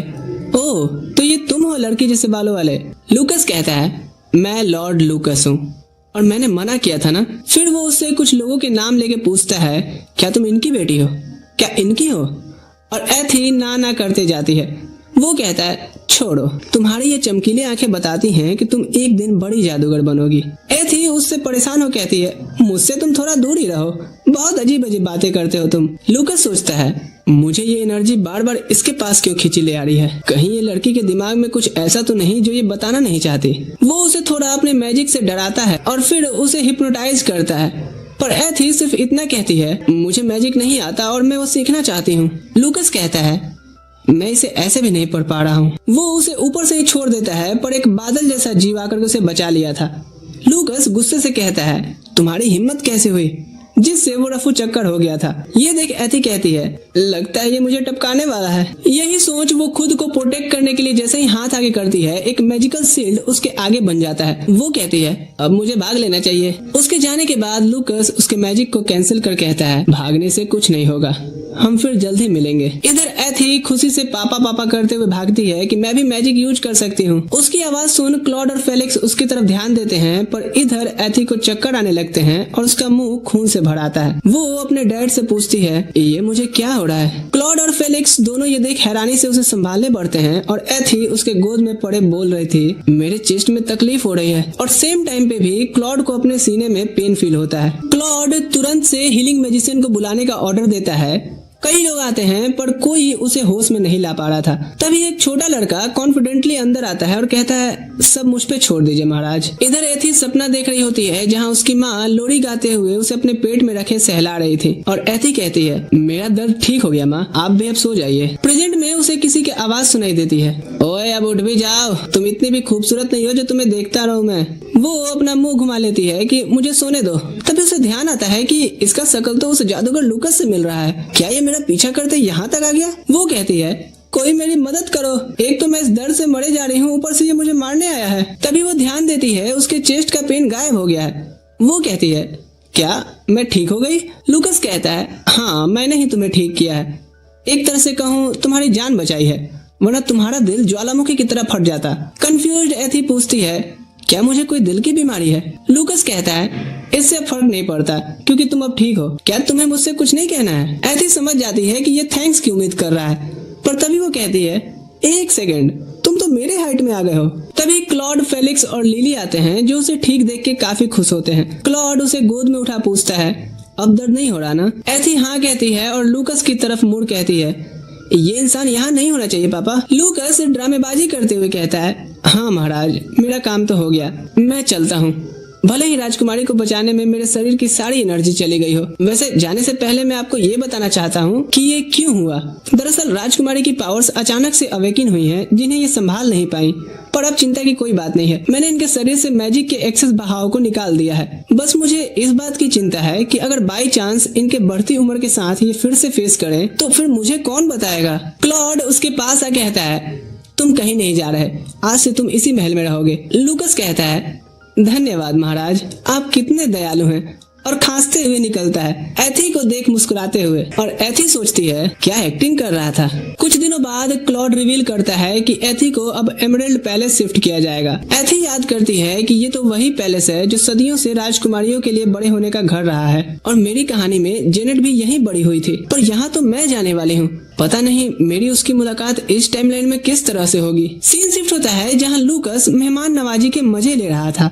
ओह तो ये तुम हो लड़की जैसे बालों वाले। लूकस कहता है, मैं लॉर्ड लूकस हूँ और मैंने मना किया था ना। फिर वो उससे कुछ लोगों के नाम लेके पूछता है, क्या तुम इनकी बेटी हो, क्या इनकी हो? और एथी ना करते जाती है। वो कहता है, छोड़ो, तुम्हारी ये चमकीली आंखें बताती हैं कि तुम एक दिन बड़ी जादूगर बनोगी। एथी उससे परेशान हो कहती है, मुझसे तुम थोड़ा दूर ही रहो, बहुत अजीब अजीब बातें करते हो तुम। लूकस सोचता है, मुझे ये एनर्जी बार बार इसके पास क्यों खींची ले आ रही है, कहीं ये लड़की के दिमाग में कुछ ऐसा तो नहीं जो ये बताना नहीं चाहती। वो उसे थोड़ा अपने मैजिक से डराता है और फिर उसे हिप्नोटाइज करता है, पर एथी सिर्फ इतना कहती है, मुझे मैजिक नहीं आता और मैं वो सीखना चाहती हूँ। लूकस कहता है, मैं इसे ऐसे भी नहीं पढ़ पा रहा हूँ। वो उसे ऊपर से ही छोड़ देता है, पर एक बादल जैसा जीव आकर उसे बचा लिया था। लूकस गुस्से से कहता है, तुम्हारी हिम्मत कैसे हुई, जिससे वो रफू चक्कर हो गया था। ये देख एथी कहती है, लगता है ये मुझे टपकाने वाला है। यही सोच वो खुद को प्रोटेक्ट करने के लिए जैसे ही हाथ आगे करती है, एक मैजिकल शील्ड उसके आगे बन जाता है। वो कहती है, अब मुझे भाग लेना चाहिए। उसके जाने के बाद लूकस उसके मैजिक को कैंसिल कर कहता है, भागने से कुछ नहीं होगा, हम फिर जल्द ही मिलेंगे। इधर एथी खुशी से पापा पापा करते हुए भागती है कि मैं भी मैजिक यूज कर सकती हूँ। उसकी आवाज सुन क्लॉड और फेलिक्स उसकी तरफ ध्यान देते हैं, पर इधर एथी को चक्कर आने लगते हैं और उसका मुंह खून से भर आता है। वो अपने डैड से पूछती है, ये मुझे क्या हो रहा है। क्लॉड और फेलिक्स दोनों ये देख हैरानी से उसे संभालने बढ़ते हैं और एथी उसके गोद में पड़े बोल रही थी, मेरे चेस्ट में तकलीफ हो रही है। और सेम टाइम पे भी क्लॉड को अपने सीने में पेन फील होता है। क्लॉड तुरंत से हीलिंग मैजिशियन को बुलाने का ऑर्डर देता है। कई लोग आते हैं पर कोई उसे होश में नहीं ला पा रहा था। तभी एक छोटा लड़का कॉन्फिडेंटली अंदर आता है और कहता है, सब मुझ पे छोड़ दीजिए महाराज। इधर एथी सपना देख रही होती है जहां उसकी माँ लोरी गाते हुए उसे अपने पेट में रखे सहला रही थी और एथी कहती है, मेरा दर्द ठीक हो गया माँ, आप भी अब सो जाइए। प्रेजेंट में उसे किसी की आवाज सुनाई देती है, ओए अब उठ भी जाओ, तुम इतनी भी खूबसूरत नहीं हो जो तुम्हें देखता रहूं मैं। वो अपना मुंह घुमा लेती है कि मुझे सोने दो। तभी उसे ध्यान आता है कि इसका शकल तो उस जादूगर लूकस से मिल रहा है, क्या ये मेरा पीछा करते यहाँ तक आ गया। वो कहती है, कोई मेरी मदद करो, एक तो मैं इस दर्द से मरे जा रही हूँ, ऊपर से ये मुझे मारने आया है। तभी वो ध्यान देती है उसके चेस्ट का पेन गायब हो गया है। वो कहती है, क्या मैं ठीक हो गई? लूकस कहता है, हाँ मैंने ही तुम्हें ठीक किया है, एक तरह से कहूँ तुम्हारी जान बचाई है, वरना तुम्हारा दिल ज्वालामुखी की तरह फट जाता। कंफ्यूज्ड एथी पूछती है, क्या मुझे कोई दिल की बीमारी है? लूकस कहता है, इससे फर्क नहीं पड़ता क्योंकि तुम अब ठीक हो, क्या तुम्हें मुझसे कुछ नहीं कहना है? एथी समझ जाती है कि ये थैंक्स की उम्मीद कर रहा है, पर तभी वो कहती है, एक सेकंड, तुम तो मेरे हाइट में आ गए हो। तभी क्लॉड, फेलिक्स और लिली आते हैं जो उसे ठीक देख के काफी खुश होते हैं। क्लॉड उसे गोद में उठा पूछता है, अब दर्द नहीं हो रहा ना? एथी हाँ कहती है और लूकस की तरफ मुड़ कहती है, ये इंसान यहाँ नहीं होना चाहिए पापा। लूकस ड्रामेबाजी करते हुए कहता है, हाँ महाराज, मेरा काम तो हो गया, मैं चलता हूँ। भले ही राजकुमारी को बचाने में मेरे शरीर की सारी एनर्जी चली गई हो। वैसे जाने से पहले मैं आपको ये बताना चाहता हूँ कि ये क्यों हुआ। दरअसल राजकुमारी की पावर्स अचानक से अवेकिन हुई हैं, जिन्हें ये संभाल नहीं पाई, पर अब चिंता की कोई बात नहीं है। मैंने इनके शरीर से मैजिक के एक्सेस बहाव को निकाल दिया है। बस मुझे इस बात की चिंता है कि अगर बाई चांस इनके बढ़ती उम्र के साथ ये फिर से फेस करें तो फिर मुझे कौन बताएगा। क्लॉड उसके पास आ कहता है, तुम कहीं नहीं जा रहे, आज से तुम इसी महल में रहोगे। लूकस कहता है, धन्यवाद महाराज, आप कितने दयालु हैं, और खांसते हुए निकलता है एथी को देख मुस्कुराते हुए। और एथी सोचती है, क्या एक्टिंग कर रहा था। कुछ दिनों बाद क्लॉड रिवील करता है कि एथी को अब एमरल्ड पैलेस शिफ्ट किया जाएगा। एथी याद करती है कि ये तो वही पैलेस है जो सदियों से राजकुमारियों के लिए बड़े होने का घर रहा है, और मेरी कहानी में जेनेट भी यहीं बड़ी हुई थी, पर यहाँ तो मैं जाने वाली हूँ। पता नहीं मेरी उसकी मुलाकात इस टाइमलाइन में किस तरह से होगी। सीन शिफ्ट होता है जहाँ लूकस मेहमान नवाजी के मजे ले रहा था।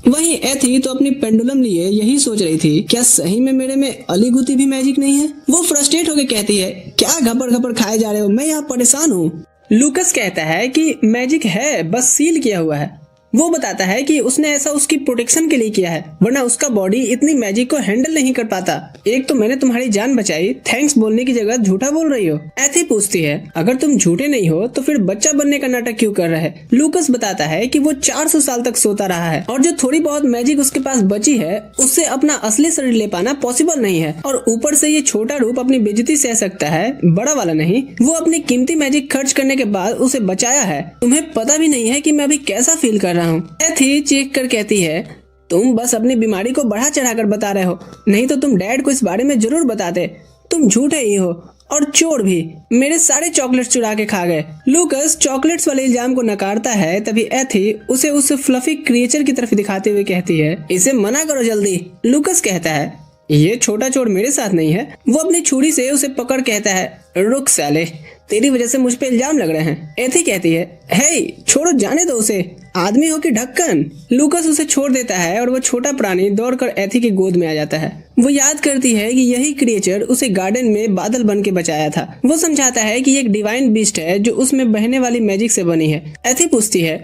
वहीं एथी तो अपनी पेंडुलम लिए यही सोच रही थी, क्या सही में मेरे में अली गुती भी मैजिक नहीं है। वो फ्रस्ट्रेट होकर कहती है, क्या घपर घपर खाए जा रहे हो, मैं यहाँ परेशान हूँ। लूकस कहता है कि मैजिक है, बस सील किया हुआ है। वो बताता है कि उसने ऐसा उसकी प्रोटेक्शन के लिए किया है, वरना उसका बॉडी इतनी मैजिक को हैंडल नहीं कर पाता। एक तो मैंने तुम्हारी जान बचाई, थैंक्स बोलने की जगह झूठा बोल रही हो। एथी पूछती है, अगर तुम झूठे नहीं हो तो फिर बच्चा बनने का नाटक क्यों कर रहे हैं? लूकस बताता है कि वो 400 साल तक सोता रहा है और जो थोड़ी बहुत मैजिक उसके पास बची है उससे अपना असली शरीर ले पाना पॉसिबल नहीं है, और ऊपर से ये छोटा रूप अपनी बेइज्जती सह सकता है, बड़ा वाला नहीं। वो अपनी कीमती मैजिक खर्च करने के बाद उसे बचाया है। तुम्हें पता भी नहीं है कि मैं अभी कैसा फील कर रहा हूँ। एथी चीख कर कहती है, तुम बस अपनी बीमारी को बढ़ा चढ़ाकर बता रहे हो, नहीं तो तुम डैड को इस बारे में जरूर बताते। तुम झूठे ही हो और चोर भी, मेरे सारे चॉकलेट्स चुरा के खा गए। लूकस चॉकलेट्स वाले इल्जाम को नकारता है, तभी एथी उसे उस फ्लफी क्रिएचर की तरफ दिखाते हुए कहती है, इसे मना करो जल्दी। लूकस कहता है, ये छोटा चोर मेरे साथ नहीं है। वो अपनी छुरी से उसे पकड़ कहता है, रुक साले, तेरी वजह से मुझ पे इल्जाम लग रहे हैं। एथी कहती है, हे छोड़ो, जाने दो उसे, आदमी हो कि ढक्कन। लूकस उसे छोड़ देता है और वो छोटा प्राणी दौड़कर एथी की गोद में आ जाता है। वो याद करती है कि यही क्रिएचर उसे गार्डन में बादल बन के बचाया था। वो समझाता है कि ये एक डिवाइन बीस्ट है जो उसमें बहने वाली मैजिक से बनी है। एथी पूछती है,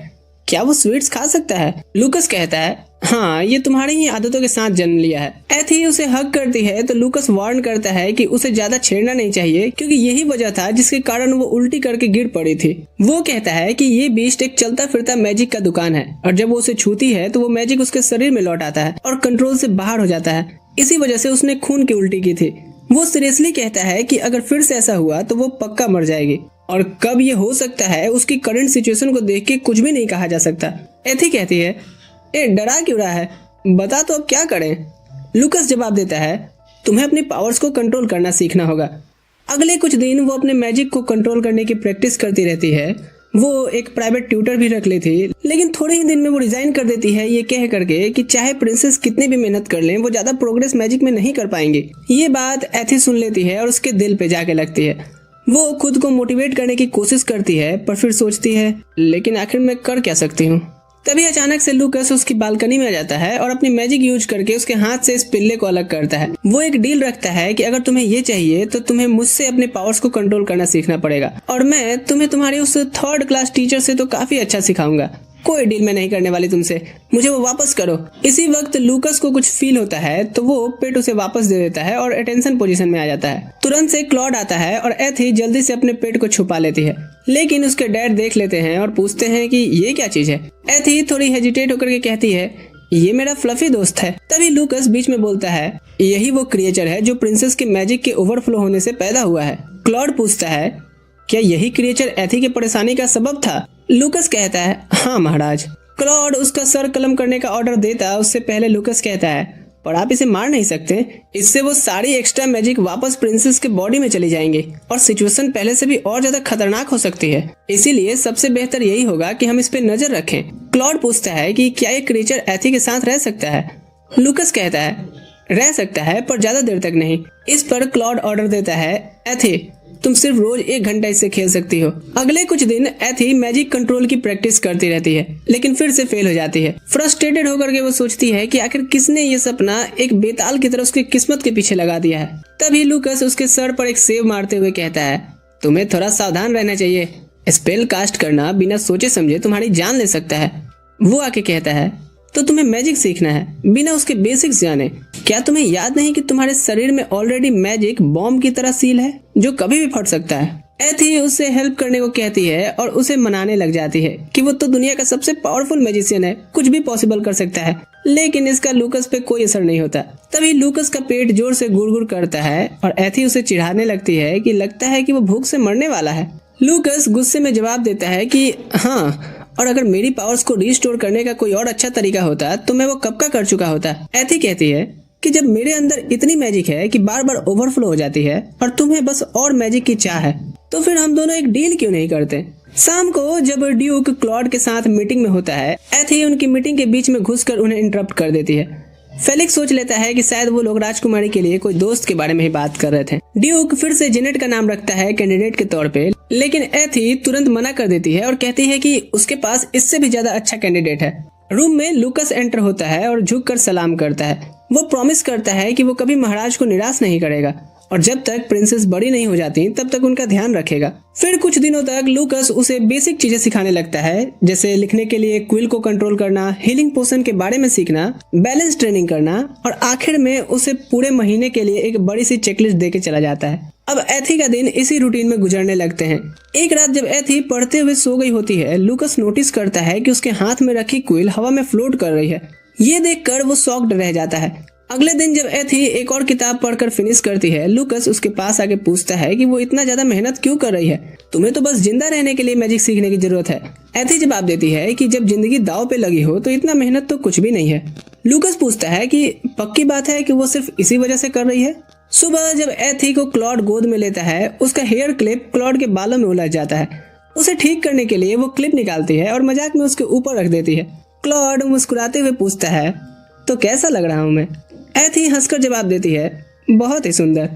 क्या वो स्वीट्स खा सकता है? लूकस कहता है, हाँ, ये तुम्हारी ही आदतों के साथ जन्म लिया है। एथी उसे हग करती है तो लूकस वार्न करता है कि उसे ज्यादा छेड़ना नहीं चाहिए, क्योंकि यही वजह था जिसके कारण वो उल्टी करके गिर पड़ी थी। वो कहता है कि ये बीस्ट एक चलता फिरता मैजिक का दुकान है, और जब वो उसे छूती है तो वो मैजिक उसके शरीर में लौट आता है और कंट्रोल से बाहर हो जाता है। इसी वजह से उसने खून की उल्टी की थी। वो सीरियसली कहता है कि अगर फिर से ऐसा हुआ तो वो पक्का मर जाएगी, और कब ये हो सकता है उसकी करंट सिचुएशन को देख के कुछ भी नहीं कहा जा सकता। एथी कहती है, ए डरा क्यों रहा है, बता तो अब क्या करें? लूकस जवाब देता है, तुम्हें अपनी पावर्स को कंट्रोल करना सीखना होगा। अगले कुछ दिन वो अपने मैजिक को कंट्रोल करने की प्रैक्टिस करती रहती है। वो एक प्राइवेट ट्यूटर भी रख ली थी, लेकिन थोड़े ही दिन में वो रिजाइन कर देती है, ये कह करके कि चाहे प्रिंसेस कितनी भी मेहनत कर लें, वो ज्यादा प्रोग्रेस मैजिक में नहीं कर पाएंगी। ये बात एथी सुन लेती है और उसके दिल पे जाके लगती है। वो खुद को मोटिवेट करने की कोशिश करती है, पर फिर सोचती है, लेकिन आखिर मैं कर क्या सकती हूँ। तभी अचानक से लूकस उसकी बालकनी में आ जाता है और अपनी मैजिक यूज करके उसके हाथ से इस पिल्ले को अलग करता है। वो एक डील रखता है कि अगर तुम्हें ये चाहिए तो तुम्हें मुझसे अपने पावर्स को कंट्रोल करना सीखना पड़ेगा, और मैं तुम्हें तुम्हारी उस 3rd क्लास टीचर से तो काफी अच्छा सिखाऊंगा। कोई डील मैं नहीं करने वाली तुमसे, मुझे वो वापस करो। इसी वक्त लूकस को कुछ फील होता है तो वो पेट उसे वापस दे देता है और अटेंशन पोजीशन में आ जाता है। तुरंत से क्लॉड आता है और एथी जल्दी से अपने पेट को छुपा लेती है, लेकिन उसके डैड देख लेते हैं और पूछते हैं कि ये क्या चीज है। एथी थोड़ी हेजिटेट होकर के कहती है, ये मेरा फ्लफी दोस्त है। तभी लूकस बीच में बोलता है, यही वो क्रिएचर है जो प्रिंसेस के मैजिक के ओवरफ्लो होने से पैदा हुआ है। क्लॉड पूछता है, क्या यही क्रिएचर एथी की परेशानी का सबब था? लूकस कहता है, हाँ महाराज। क्लॉड उसका सर कलम करने का ऑर्डर देता उससे पहले लूकस कहता है, पर आप इसे मार नहीं सकते, इससे वो सारी एक्स्ट्रा मैजिक वापस प्रिंसेस के बॉडी में चली जाएंगे और सिचुएशन पहले से भी और ज्यादा खतरनाक हो सकती है। इसीलिए सबसे बेहतर यही होगा कि हम इस पे नजर रखें। क्लॉड पूछता है कि क्या ये क्रिएचर एथी के साथ रह सकता है? लूकस कहता है, रह सकता है, पर ज्यादा देर तक नहीं। इस पर क्लॉड ऑर्डर देता है, एथी तुम सिर्फ रोज 1 घंटा इससे खेल सकती हो। अगले कुछ दिन एथी मैजिक कंट्रोल की प्रैक्टिस करती रहती है, लेकिन फिर से फेल हो जाती है। फ्रस्ट्रेटेड होकर के वो सोचती है कि आखिर किसने ये सपना एक बेताल की तरह उसकी किस्मत के पीछे लगा दिया है। तभी लूकस उसके सर पर एक सेब मारते हुए कहता है, तुम्हें थोड़ा सावधान रहना चाहिए, स्पेल कास्ट करना बिना सोचे समझे तुम्हारी जान ले सकता है। वो आके कहता है, तो तुम्हें मैजिक सीखना है बिना उसके बेसिक्स जाने। क्या तुम्हें याद नहीं कि तुम्हारे शरीर में ऑलरेडी मैजिक बॉम्ब की तरह सील है जो कभी भी फट सकता है। एथी उससे हेल्प करने को कहती है और उसे मनाने लग जाती है कि वो तो दुनिया का सबसे पावरफुल मैजिशियन है, कुछ भी पॉसिबल कर सकता है, लेकिन इसका लूकस पे कोई असर नहीं होता। तभी लूकस का पेट जोर से गुड़गुड़ करता है और एथी उसे चिढ़ाने लगती है कि लगता है कि वो भूख से मरने वाला है। लूकस गुस्से में जवाब देता है कि हाँ, और अगर मेरी पावर्स को रिस्टोर करने का कोई और अच्छा तरीका होता तो मैं वो कब का कर चुका होता। एथी कहती है कि जब मेरे अंदर इतनी मैजिक है कि बार बार ओवरफ्लो हो जाती है और तुम्हें बस और मैजिक की चाह है, तो फिर हम दोनों एक डील क्यों नहीं करते। शाम को जब ड्यूक क्लॉड के साथ मीटिंग में होता है, एथी उनकी मीटिंग के बीच में घुसकर उन्हें इंटरप्ट कर देती है। फेलिक्स सोच लेता है कि शायद वो लोग राजकुमारी के लिए कोई दोस्त के बारे में ही बात कर रहे थे। ड्यूक फिर से जेनेट का नाम रखता है कैंडिडेट के तौर पे, लेकिन एथी तुरंत मना कर देती है और कहती है कि उसके पास इससे भी ज्यादा अच्छा कैंडिडेट है। रूम में लूकस एंटर होता है और झुककर सलाम करता है। वो प्रॉमिस करता है कि वो कभी महाराज को निराश नहीं करेगा और जब तक प्रिंसेस बड़ी नहीं हो जाती तब तक उनका ध्यान रखेगा। फिर कुछ दिनों तक लूकस उसे बेसिक चीजें सिखाने लगता है, जैसे लिखने के लिए क्विल को कंट्रोल करना, हीलिंग पोशन के बारे में सीखना, बैलेंस ट्रेनिंग करना, और आखिर में उसे पूरे महीने के लिए एक बड़ी सी चेकलिस्ट देके चला जाता है। अब एथी का दिन इसी रूटीन में गुजरने लगते हैं। एक रात जब एथी पढ़ते हुए सो गई होती है, लूकस नोटिस करता है कि उसके हाथ में रखी क्विल हवा में फ्लोट कर रही है। ये देखकर वो शॉक्ड रह जाता है। अगले दिन जब एथी एक और किताब पढ़कर फिनिश करती है, लूकस उसके पास आके पूछता है कि वो इतना ज्यादा मेहनत क्यों कर रही है, तुम्हें तो बस जिंदा रहने के लिए मैजिक सीखने की जरूरत है। एथी जवाब देती है कि जब जिंदगी दांव पे लगी हो तो इतना मेहनत तो कुछ भी नहीं है। लूकस पूछता है कि पक्की बात है कि वो सिर्फ इसी वजह से कर रही है। सुबह जब एथी को क्लॉड गोद में लेता है, उसका हेयर क्लिप क्लॉड के बालों में उलझ जाता है। उसे ठीक करने के लिए वो क्लिप निकालती है और मजाक में उसके ऊपर रख देती है। क्लॉड मुस्कुराते हुए पूछता है, तो कैसा लग रहा हूँ मैं? एथी हंसकर जवाब देती है, बहुत ही सुंदर।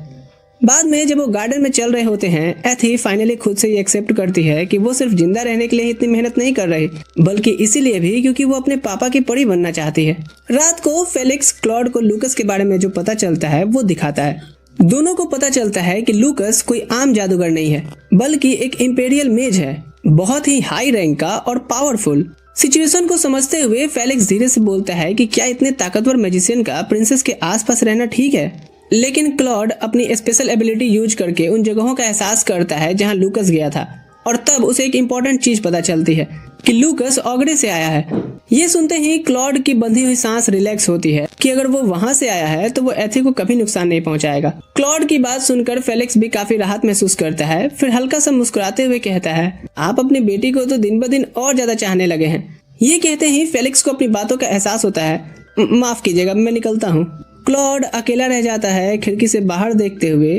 बाद में जब वो गार्डन में चल रहे होते हैं, एथी फाइनली खुद से ये एक्सेप्ट करती है कि वो सिर्फ जिंदा रहने के लिए इतनी मेहनत नहीं कर रही, बल्कि इसीलिए भी क्योंकि वो अपने पापा की परी बनना चाहती है। रात को फेलिक्स क्लॉड को लूकस के बारे में जो पता चलता है वो दिखाता है। दोनों को पता चलता है कि लूकस कोई आम जादूगर नहीं है, बल्कि एक इंपेरियल मेज है, बहुत ही हाई रैंक का और पावरफुल। सिचुएशन को समझते हुए फेलिक्स धीरे से बोलता है कि क्या इतने ताकतवर मैजिशियन का प्रिंसेस के आसपास रहना ठीक है। लेकिन क्लॉड अपनी स्पेशल एबिलिटी यूज करके उन जगहों का एहसास करता है जहां लूकस गया था, और तब उसे एक इम्पोर्टेंट चीज पता चलती है कि लूकस ऑगड़े से आया है। ये सुनते ही क्लॉड की बंधी हुई सांस रिलैक्स होती है कि अगर वो वहां से आया है तो वो एथी को कभी नुकसान नहीं पहुंचाएगा। क्लॉड की बात सुनकर फेलिक्स भी काफी राहत महसूस करता है। फिर हल्का सा मुस्कुराते हुए कहता है, आप अपनी बेटी को तो दिन ब दिन और ज्यादा चाहने लगे हैं। ये कहते ही फेलिक्स को अपनी बातों का एहसास होता है। माफ कीजिएगा, मैं निकलता हूँ। क्लॉड अकेला रह जाता है खिड़की से बाहर देखते हुए।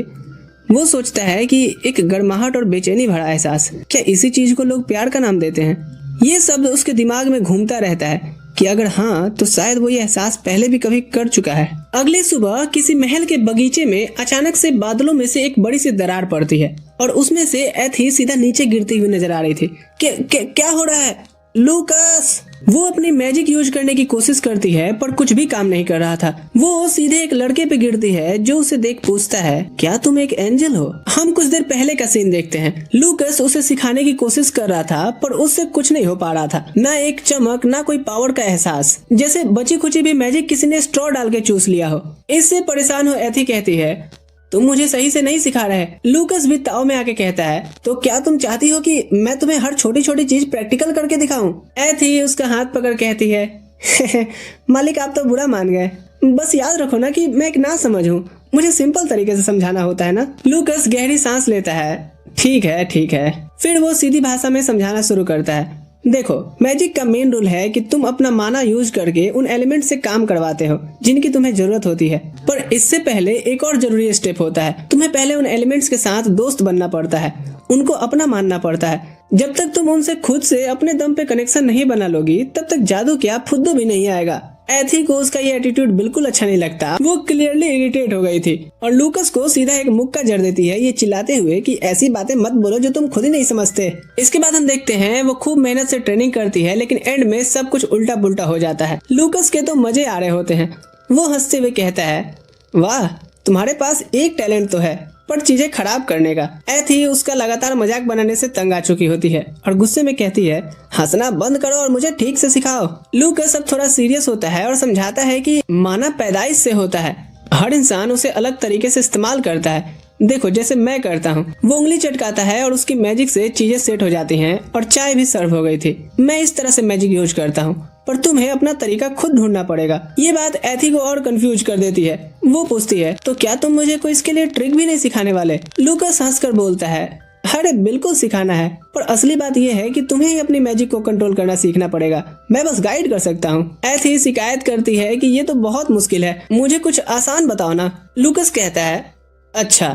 वो सोचता है कि एक गर्माहट और बेचैनी भरा एहसास, क्या इसी चीज को लोग प्यार का नाम देते हैं? ये शब्द उसके दिमाग में घूमता रहता है कि अगर हाँ तो शायद वो ये एहसास पहले भी कभी कर चुका है। अगली सुबह किसी महल के बगीचे में अचानक से बादलों में से एक बड़ी सी दरार पड़ती है और उसमें से एथी सीधा नीचे गिरती हुई नजर आ रही थी। क्या हो रहा है? लूकस! वो अपनी मैजिक यूज करने की कोशिश करती है पर कुछ भी काम नहीं कर रहा था। वो सीधे एक लड़के पे गिरती है जो उसे देख पूछता है, क्या तुम एक एंजल हो? हम कुछ देर पहले का सीन देखते हैं। लूकस उसे सिखाने की कोशिश कर रहा था पर उससे कुछ नहीं हो पा रहा था, ना एक चमक ना कोई पावर का एहसास, जैसे बची खुची भी मैजिक किसी ने स्ट्रॉ डाल के चूस लिया हो। इससे परेशान हो एथी कहती है, तुम मुझे सही से नहीं सिखा रहे। लूकस भी ताव में आके कहता है, तो क्या तुम चाहती हो कि मैं तुम्हें हर छोटी छोटी चीज प्रैक्टिकल करके दिखाऊं? एथी उसका हाथ पकड़ कहती है, मालिक आप तो बुरा मान गए, बस याद रखो ना कि मैं एक ना समझ हूँ, मुझे सिंपल तरीके से समझाना होता है ना। लूकस गहरी सांस लेता है, ठीक है। फिर वो सीधी भाषा में समझाना शुरू करता है, देखो मैजिक का मेन रूल है कि तुम अपना माना यूज करके उन एलिमेंट से काम करवाते हो जिनकी तुम्हें जरूरत होती है, पर इससे पहले एक और जरूरी स्टेप होता है। तुम्हें पहले उन एलिमेंट्स के साथ दोस्त बनना पड़ता है, उनको अपना मानना पड़ता है। जब तक तुम उनसे खुद से अपने दम पे कनेक्शन नहीं बना लोगी तब तक जादू क्या फुद्दू भी नहीं आएगा। एथी को उसका ये एटीट्यूड बिल्कुल अच्छा नहीं लगता। वो क्लियरली इरिटेट हो गई थी और लूकस को सीधा एक मुक्का जड़ देती है, ये चिल्लाते हुए कि ऐसी बातें मत बोलो जो तुम खुद ही नहीं समझते। इसके बाद हम देखते हैं वो खूब मेहनत से ट्रेनिंग करती है, लेकिन एंड में सब कुछ उल्टा पुल्टा हो जाता है। लूकस के तो मजे आ रहे होते हैं। वो हंसते हुए कहता है, वाह तुम्हारे पास एक टैलेंट तो है, पर चीजें खराब करने का। एथी उसका लगातार मजाक बनाने से तंग आ चुकी होती है और गुस्से में कहती है, हंसना बंद करो और मुझे ठीक से सिखाओ। लूकस अब थोड़ा सीरियस होता है और समझाता है कि माना पैदाइश से होता है, हर इंसान उसे अलग तरीके से इस्तेमाल करता है। देखो जैसे मैं करता हूँ। वो उंगली चटकाता है और उसकी मैजिक से चीजें सेट हो जाती हैं और चाय भी सर्व हो गई थी। मैं इस तरह से मैजिक यूज करता हूँ, पर तुम्हें अपना तरीका खुद ढूंढना पड़ेगा। ये बात एथी को और कंफ्यूज कर देती है। वो पूछती है, तो क्या तुम मुझे कोई इसके लिए ट्रिक भी नहीं सिखाने वाले? लूकस हंसकर बोलता है, अरे बिल्कुल सिखाना है, पर असली बात यह है कि तुम्हें ही अपनी मैजिक को कंट्रोल करना सीखना पड़ेगा, मैं बस गाइड कर सकता हूँ। एथी शिकायत करती है कि ये तो बहुत मुश्किल है, मुझे कुछ आसान बताओ ना। लूकस कहता है, अच्छा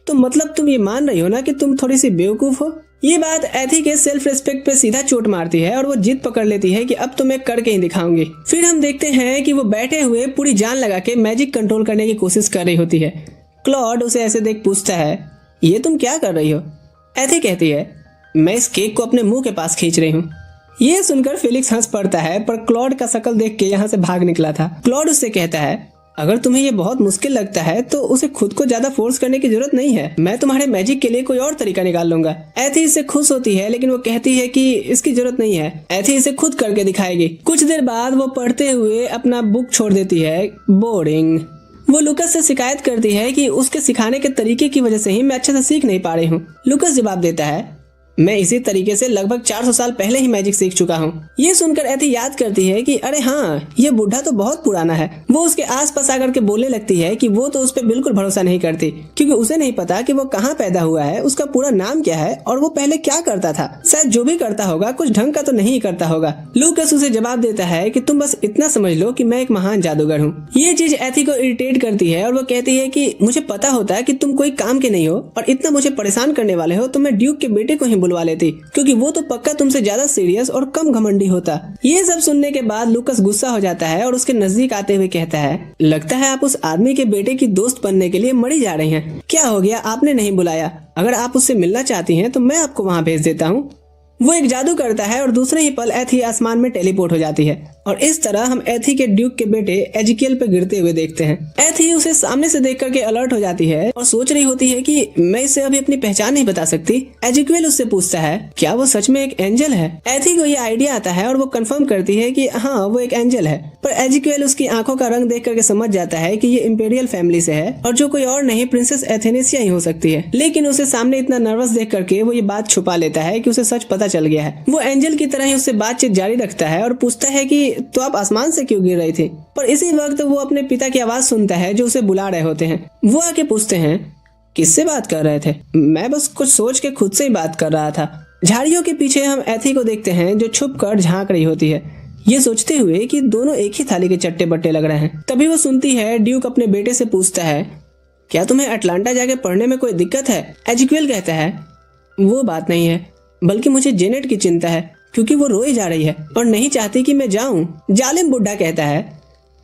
तो मतलब तुम ये मान रही हो ना कि तुम थोड़ी सी बेवकूफ हो? ये बात एथी के सेल्फ रिस्पेक्ट पे सीधा चोट मारती है और वो जिद पकड़ लेती है कि अब तो मैं करके ही दिखाऊंगी। फिर हम देखते हैं कि वो बैठे हुए पूरी जान लगा के मैजिक कंट्रोल करने की कोशिश कर रही होती है। क्लॉड उसे ऐसे देख पूछता है, ये तुम क्या कर रही हो? एथी कहती है, मैं इस केक को अपने मुंह के पास खींच रही हूँ। ये सुनकर फेलिक्स हंस पड़ता है, पर क्लॉड का शक्ल देख के यहाँ से भाग निकला था। क्लॉड उससे कहता है, अगर तुम्हें ये बहुत मुश्किल लगता है तो उसे खुद को ज्यादा फोर्स करने की जरूरत नहीं है, मैं तुम्हारे मैजिक के लिए कोई और तरीका निकाल लूंगा। एथी इससे खुश होती है लेकिन वो कहती है कि इसकी जरूरत नहीं है, एथी इसे खुद करके दिखाएगी। कुछ देर बाद वो पढ़ते हुए अपना बुक छोड़ देती है। बोरिंग। वो लुकस से शिकायत करती है कि उसके सिखाने के तरीके की वजह से ही मैं अच्छे से सीख नहीं पा रही हूँ। लुकस जवाब देता है, मैं इसी तरीके से लगभग 400 साल पहले ही मैजिक सीख चुका हूँ। ये सुनकर एथी याद करती है कि अरे हाँ, ये बूढ़ा तो बहुत पुराना है। वो उसके आसपास आकर के बोलने लगती है कि वो तो उस पर बिल्कुल भरोसा नहीं करती, क्योंकि उसे नहीं पता कि वो कहाँ पैदा हुआ है, उसका पूरा नाम क्या है और वो पहले क्या करता था। शायद जो भी करता होगा कुछ ढंग का तो नहीं करता होगा। लूकस उसे जवाब देता है कि तुम बस इतना समझ लो कि मैं एक महान जादूगर हूँ। ये चीज एथी को इरिटेट करती है और वो कहती है कि मुझे पता होता है कि तुम कोई काम के नहीं हो और इतना मुझे परेशान करने वाले हो तो मैं ड्यूक के बेटे को ही बुलवा लेती, क्योंकि वो तो पक्का तुमसे ज्यादा सीरियस और कम घमंडी होता। ये सब सुनने के बाद लूकस गुस्सा हो जाता है और उसके नजदीक आते हुए कहता है, लगता है आप उस आदमी के बेटे की दोस्त बनने के लिए मरी जा रही हैं। क्या हो गया, आपने नहीं बुलाया? अगर आप उससे मिलना चाहती हैं तो मैं आपको वहाँ भेज देता हूँ। वो एक जादू करता है और दूसरे ही पल एथी आसमान में टेलीपोर्ट हो जाती है और इस तरह हम एथी के ड्यूक के बेटे एजिकियल पे गिरते हुए देखते हैं। एथी उसे सामने से देख करके अलर्ट हो जाती है और सोच रही होती है कि मैं इसे अभी अपनी पहचान नहीं बता सकती। एजिकियल उससे पूछता है, क्या वो सच में एक एंजल है? एथी को ये आइडिया आता है और वो कंफर्म करती है कि हाँ, वो एक एंजल है। पर एजिकियल उसकी आंखों का रंग देख करके समझ जाता है कि ये इंपेरियल फैमिली से है और जो कोई और नहीं, प्रिंसेस एथेनेसिया ही हो सकती है। लेकिन उसे सामने इतना नर्वस देख करके वो ये बात छुपा लेता है कि उसे सच पता चल गया है। वो एंजल की तरह ही उससे बातचीत जारी रखता है और पूछता है कि तो आप आसमान से क्यों गिर रही थी? पर इसी वक्त वो अपने पिता की आवाज सुनता है जो उसे बुला रहे होते हैं। वो आके पूछते हैं, किससे बात कर रहे थे? मैं बस कुछ सोच के खुद से ही बात कर रहा था। झाड़ियों के पीछे हम एथी को देखते हैं जो छुप कर झांक रही होती है, ये सोचते हुए कि दोनों एक ही थाली के चट्टे बट्टे लग रहे हैं। तभी वो सुनती है ड्यूक अपने बेटे से पूछता है, क्या तुम्हें अटलांटा जाके पढ़ने में कोई दिक्कत है? एजिक्वेल कहता है, वो बात नहीं है, बल्कि मुझे जेनेट की चिंता है, क्योंकि वो रोई जा रही है और नहीं चाहती कि मैं जाऊं। जालिम बुड्ढा कहता है,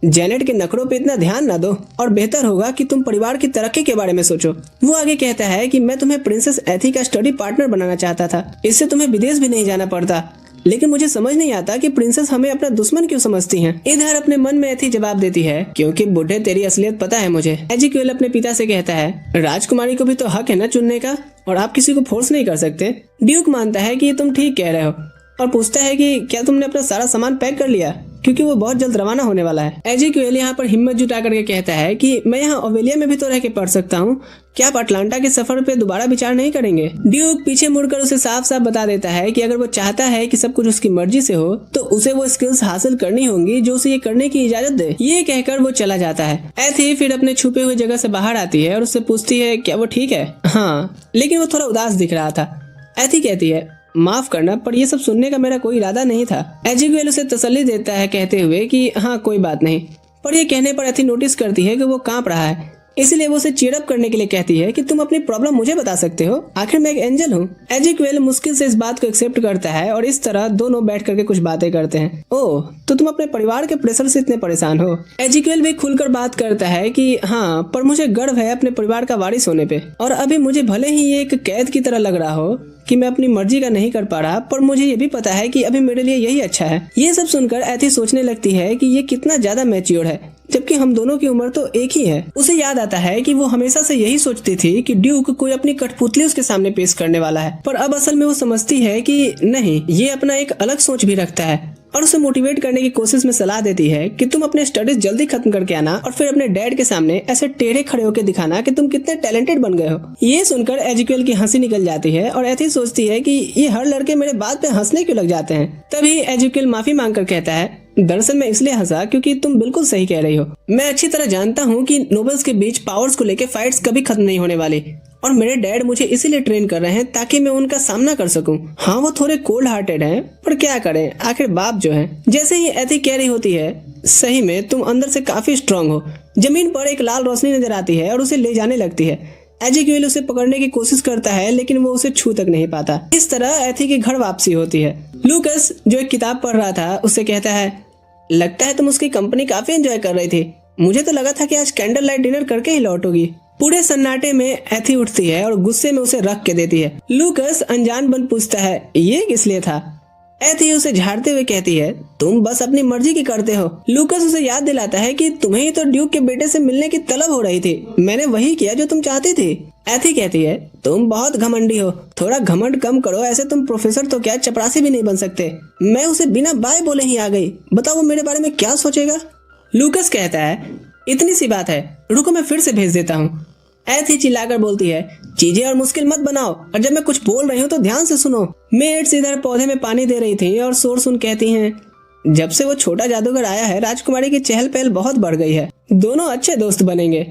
जेनेट के नखरों पे इतना ध्यान ना दो और बेहतर होगा कि तुम परिवार की तरक्की के बारे में सोचो। वो आगे कहता है कि मैं तुम्हें प्रिंसेस एथी का स्टडी पार्टनर बनाना चाहता था, इससे तुम्हें विदेश भी नहीं जाना पड़ता। लेकिन मुझे समझ नहीं आता कि प्रिंसेस हमें अपना दुश्मन क्यों समझती हैं। इधर अपने मन में एथी जवाब देती है, क्योंकि बुढ़े तेरी असलियत पता है मुझे। एजिक्वेल अपने पिता से कहता है, राजकुमारी को भी तो हक है ना चुनने का, और आप किसी को फोर्स नहीं कर सकते। ड्यूक मानता है कि तुम ठीक कह रहे हो और पूछता है कि क्या तुमने अपना सारा सामान पैक कर लिया, क्योंकि वो बहुत जल्द रवाना होने वाला है। एजिक्वेल यहाँ पर हिम्मत जुटा करके कहता है कि मैं यहाँ ओवेलिया में भी तो रह के पढ़ सकता हूँ, क्या आप अटलांटा के सफर पे दोबारा विचार नहीं करेंगे? ड्यूक पीछे मुड़कर उसे साफ साफ बता देता है कि अगर वो चाहता है कि सब कुछ उसकी मर्जी से हो तो उसे वो स्किल्स हासिल करनी होंगी जो उसे ये करने की इजाजत दे। ये कहकर वो चला जाता है। एथी फिर अपने छुपे हुए जगह से बाहर आती है और उससे पूछती है, क्या वो ठीक है? हाँ, लेकिन वो थोड़ा उदास दिख रहा था। एथी कहती है, माफ करना, पर ये सब सुनने का मेरा कोई इरादा नहीं था। एजिक्वेल उसे तसल्ली देता है कहते हुए कि हाँ कोई बात नहीं। पर ये कहने पर एथी नोटिस करती है कि वो कांप रहा है, इसलिए वो उसे चीयरअप करने के लिए कहती है कि तुम अपनी प्रॉब्लम मुझे बता सकते हो, आखिर मैं एक एंजल हूँ। एजिक्वेल मुश्किल से इस बात को एक्सेप्ट करता है और इस तरह दोनों बैठ करके कुछ बातें करते हैं। ओह, तो तुम अपने परिवार के प्रेशर से इतने परेशान हो? एजिक्वेल भी खुलकर बात करता है कि हाँ, पर मुझे गर्व है अपने परिवार का वारिस होने पे, और अभी मुझे भले ही ये एक कैद की तरह लग रहा हो कि मैं अपनी मर्जी का नहीं कर पा रहा, पर मुझे ये भी पता है कि अभी मेरे लिए यही अच्छा है। ये सब सुनकर एथी सोचने लगती है कि ये कितना ज्यादा मैच्योर है, जबकि हम दोनों की उम्र तो एक ही है। उसे याद आता है कि वो हमेशा से यही सोचती थी कि ड्यूक कोई अपनी कठपुतली उसके सामने पेश करने वाला है, पर अब असल में वो समझती है कि नहीं, ये अपना एक अलग सोच भी रखता है और उसे मोटिवेट करने की कोशिश में सलाह देती है कि तुम अपने स्टडीज जल्दी खत्म करके आना और फिर अपने डैड के सामने ऐसे टेढ़े खड़े होकर दिखाना कि तुम कितने टैलेंटेड बन गए हो। ये सुनकर एजिक्वेल की हंसी निकल जाती है और एथी सोचती है कि ये हर लड़के मेरे बात पे हंसने क्यों लग जाते हैं। तभी एजिक्वेल माफी मांगकर कहता है, दरअसल मैं इसलिए हंसा क्योंकि तुम बिल्कुल सही कह रही हो। मैं अच्छी तरह जानता हूँ कि नोबल्स के बीच पावर्स को लेकर फाइट्स कभी खत्म नहीं होने वाली, और मेरे डैड मुझे इसीलिए ट्रेन कर रहे हैं ताकि मैं उनका सामना कर सकूं। हाँ, वो थोड़े कोल्ड हार्टेड हैं, पर क्या करें, आखिर बाप जो है। जैसे ही एथी कह रही होती है, सही में तुम अंदर से काफी स्ट्रांग हो। जमीन पर एक लाल रोशनी नजर आती है और उसे ले जाने लगती है। एजिक्वेल उसे पकड़ने की कोशिश करता है लेकिन वो उसे छू तक नहीं पाता। इस तरह एथी की घर वापसी होती है। लूकस जो एक किताब पढ़ रहा था उससे कहता है, लगता है तुम उसकी कंपनी काफी एंजॉय कर रही थी, मुझे तो लगा था कि आज कैंडल लाइट डिनर करके ही लौटोगी। पूरे सन्नाटे में एथी उठती है और गुस्से में उसे रख के देती है। लूकस अनजान बन पूछता है, ये किस लिए था? एथी उसे झाड़ते हुए कहती है, तुम बस अपनी मर्जी की करते हो। लूकस उसे याद दिलाता है कि तुम्हें ही तो ड्यूक के बेटे से मिलने की तलब हो रही थी, मैंने वही किया जो तुम चाहती थी। एथी कहती है, तुम बहुत घमंडी हो, थोड़ा घमंड कम करो, ऐसे तुम प्रोफेसर तो क्या चपरासी भी नहीं बन सकते। मैं उसे बिना बाय बोले ही आ गई, बताओ वो मेरे बारे में क्या सोचेगा। लूकस कहता है, इतनी सी बात है, रुको मैं फिर से भेज देता हूँ। एथी चिल्लाकर बोलती है, चीजें और मुश्किल मत बनाओ, और जब मैं कुछ बोल रही हूँ तो ध्यान से सुनो। मेड्स इधर पौधे में पानी दे रही थी और शोर सुन कहती हैं, जब से वो छोटा जादूगर आया है राजकुमारी की चहल पहल बहुत बढ़ गई है, दोनों अच्छे दोस्त बनेंगे।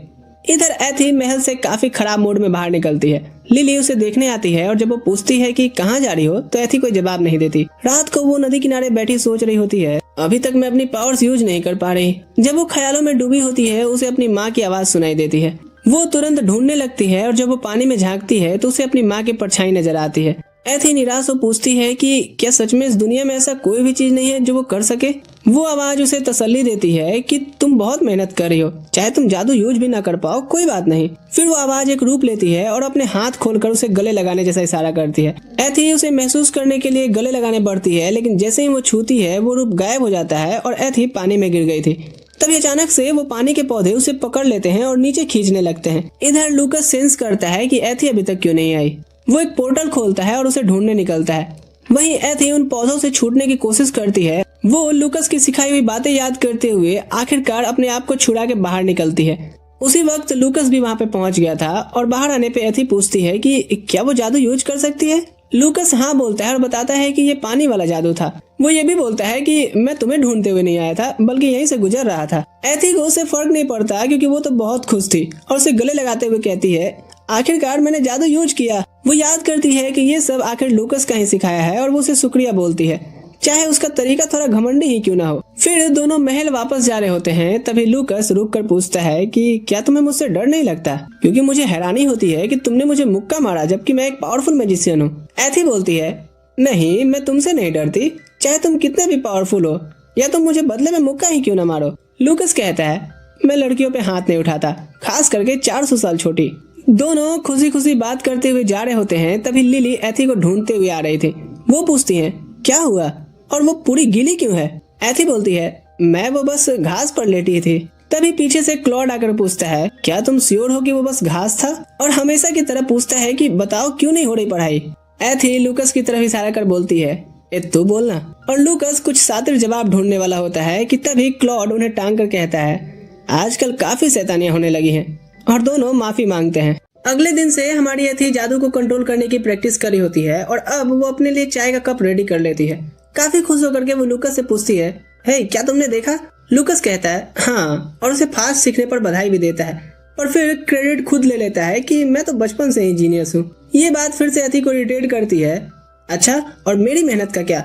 इधर एथी महल से काफी खराब मूड में बाहर निकलती है। लिली उसे देखने आती है और जब वो पूछती है कि कहाँ जा रही हो तो एथी कोई जवाब नहीं देती। रात को वो नदी किनारे बैठी सोच रही होती है, अभी तक मैं अपनी पावर्स यूज नहीं कर पा रही। जब वो ख्यालों में डूबी होती है उसे अपनी माँ की आवाज सुनाई देती है। वो तुरंत ढूंढने लगती है और जब वो पानी में झांकती है तो उसे अपनी माँ की परछाई नजर आती है। एथी निराश हो पूछती है कि क्या सच में इस दुनिया में ऐसा कोई भी चीज नहीं है जो वो कर सके। वो आवाज उसे तसल्ली देती है कि तुम बहुत मेहनत कर रही हो, चाहे तुम जादू यूज भी ना कर पाओ कोई बात नहीं। फिर वो आवाज एक रूप लेती है और अपने हाथ खोलकर उसे गले लगाने जैसा इशारा करती है। एथी उसे महसूस करने के लिए गले लगाने बढ़ती है, लेकिन जैसे ही वो छूती है वो रूप गायब हो जाता है और एथी पानी में गिर गई थी। तभी अचानक से वो पानी के पौधे उसे पकड़ लेते हैं और नीचे खींचने लगते हैं। इधर लूकस सेंस करता है कि एथी अभी तक क्यों नहीं आई। वो एक पोर्टल खोलता है और उसे ढूंढने निकलता है। वहीं एथी उन पौधों से छूटने की कोशिश करती है। वो लूकस की सिखाई हुई बातें याद करते हुए आखिरकार अपने आप को छुड़ा के बाहर निकलती है। उसी वक्त लूकस भी वहाँ पे पहुँच गया था और बाहर आने पे एथी पूछती है कि क्या वो जादू यूज कर सकती है। लूकस हाँ बोलता है और बताता है कि ये पानी वाला जादू था। वो ये भी बोलता है कि मैं तुम्हें ढूंढते हुए नहीं आया था, बल्कि यहीं से गुजर रहा था। एथी को उससे फर्क नहीं पड़ता क्योंकि वो तो बहुत खुश थी और उसे गले लगाते हुए कहती है, आखिरकार मैंने जादू यूज किया। वो याद करती है कि ये सब आखिर लूकस का ही सिखाया है और वो उसे शुक्रिया बोलती है, चाहे उसका तरीका थोड़ा घमंडी ही क्यों ना हो। फिर दोनों महल वापस जा रहे होते हैं। तभी लूकस रुक कर पूछता है कि क्या तुम्हें मुझसे डर नहीं लगता, क्योंकि मुझे हैरानी होती है कि तुमने मुझे मुक्का मारा जबकि मैं एक पावरफुल मैजिशियन हूँ। एथी बोलती है, नहीं मैं तुमसे नहीं डरती, चाहे तुम कितने भी पावरफुल हो या तुम मुझे बदले में मुक्का ही क्यों ना मारो। लूकस कहता है, मैं लड़कियों पे हाथ नहीं उठाता, खास करके 400 साल छोटी। दोनों खुशी खुशी बात करते हुए जा रहे होते हैं। तभी लिली एथी को ढूंढते हुए आ रही थी। वो पूछती है, क्या हुआ और वो पूरी गीली क्यों है। एथी बोलती है, मैं वो बस घास पर लेटी थी। तभी पीछे से क्लॉड आकर पूछता है, क्या तुम श्योर हो कि वो बस घास था, और हमेशा की तरह पूछता है कि बताओ क्यों नहीं हो रही पढ़ाई। एथी लूकस की तरफ इशारा कर बोलती है, तू बोलना। और लूकस कुछ शातिर जवाब ढूंढने वाला होता है कि तभी क्लॉड उन्हें टांग कर कहता है, आजकल काफी शैतानियां होने लगी हैं, और दोनों माफी मांगते हैं। अगले दिन से हमारी एथी जादू को कंट्रोल करने की प्रैक्टिस करी होती है और अब वो अपने लिए चाय का कप रेडी कर लेती है। काफी खुश होकर के वो लूकस से पूछती है, हे क्या तुमने देखा। लूकस कहता है, हाँ, और उसे फास्ट सीखने पर बधाई भी देता है, और फिर क्रेडिट खुद ले लेता है कि मैं तो बचपन से ही जीनियस हूँ। ये बात फिर से एथी को इरिटेट करती है। अच्छा, और मेरी मेहनत का क्या।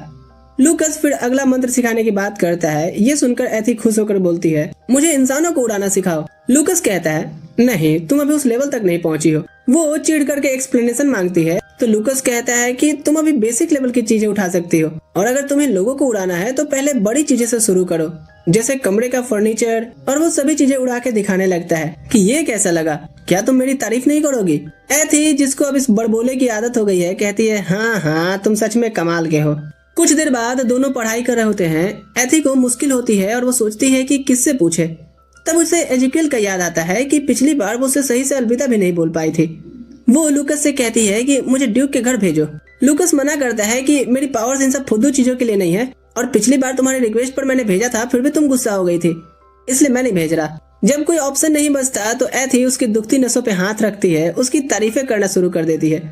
लूकस फिर अगला मंत्र सिखाने की बात करता है। ये सुनकर एथी खुश होकर बोलती है, मुझे इंसानों को उड़ाना सिखाओ। लूकस कहता है, नहीं, तुम अभी उस लेवल तक नहीं पहुंची हो। वो चिढ़ करके एक्सप्लेनेशन मांगती है तो लूकस कहता है कि तुम अभी बेसिक लेवल की चीजें उठा सकती हो, और अगर तुम्हें लोगों को उड़ाना है तो पहले बड़ी चीजें से शुरू करो, जैसे कमरे का फर्नीचर। और वो सभी चीजें उड़ा के दिखाने लगता है कि ये कैसा लगा, क्या तुम मेरी तारीफ नहीं करोगी। एथी, जिसको अब इस बड़बोले की आदत हो गई है, कहती है, हाँ हाँ, तुम सच में कमाल के हो। कुछ देर बाद दोनों पढ़ाई कर रहे होते हैं। एथी को मुश्किल होती है और वो सोचती है कि किससे पूछे। तब उसे एजिकल का याद आता है कि पिछली बार वो उसे सही से अलविदा भी नहीं बोल पाई थी। वो लूकस से कहती है कि मुझे ड्यूक के घर भेजो। लूकस मना करता है कि मेरी पावर्स इन सब फुद्दू चीजों के लिए नहीं है, और पिछली बार तुम्हारे रिक्वेस्ट पर मैंने भेजा था, फिर भी तुम गुस्सा हो गई थी, इसलिए मैं नहीं भेज रहा। जब कोई ऑप्शन नहीं बचता तो एथी उसकी दुखती नसों पे हाथ रखती है, उसकी तारीफें करना शुरू कर देती है,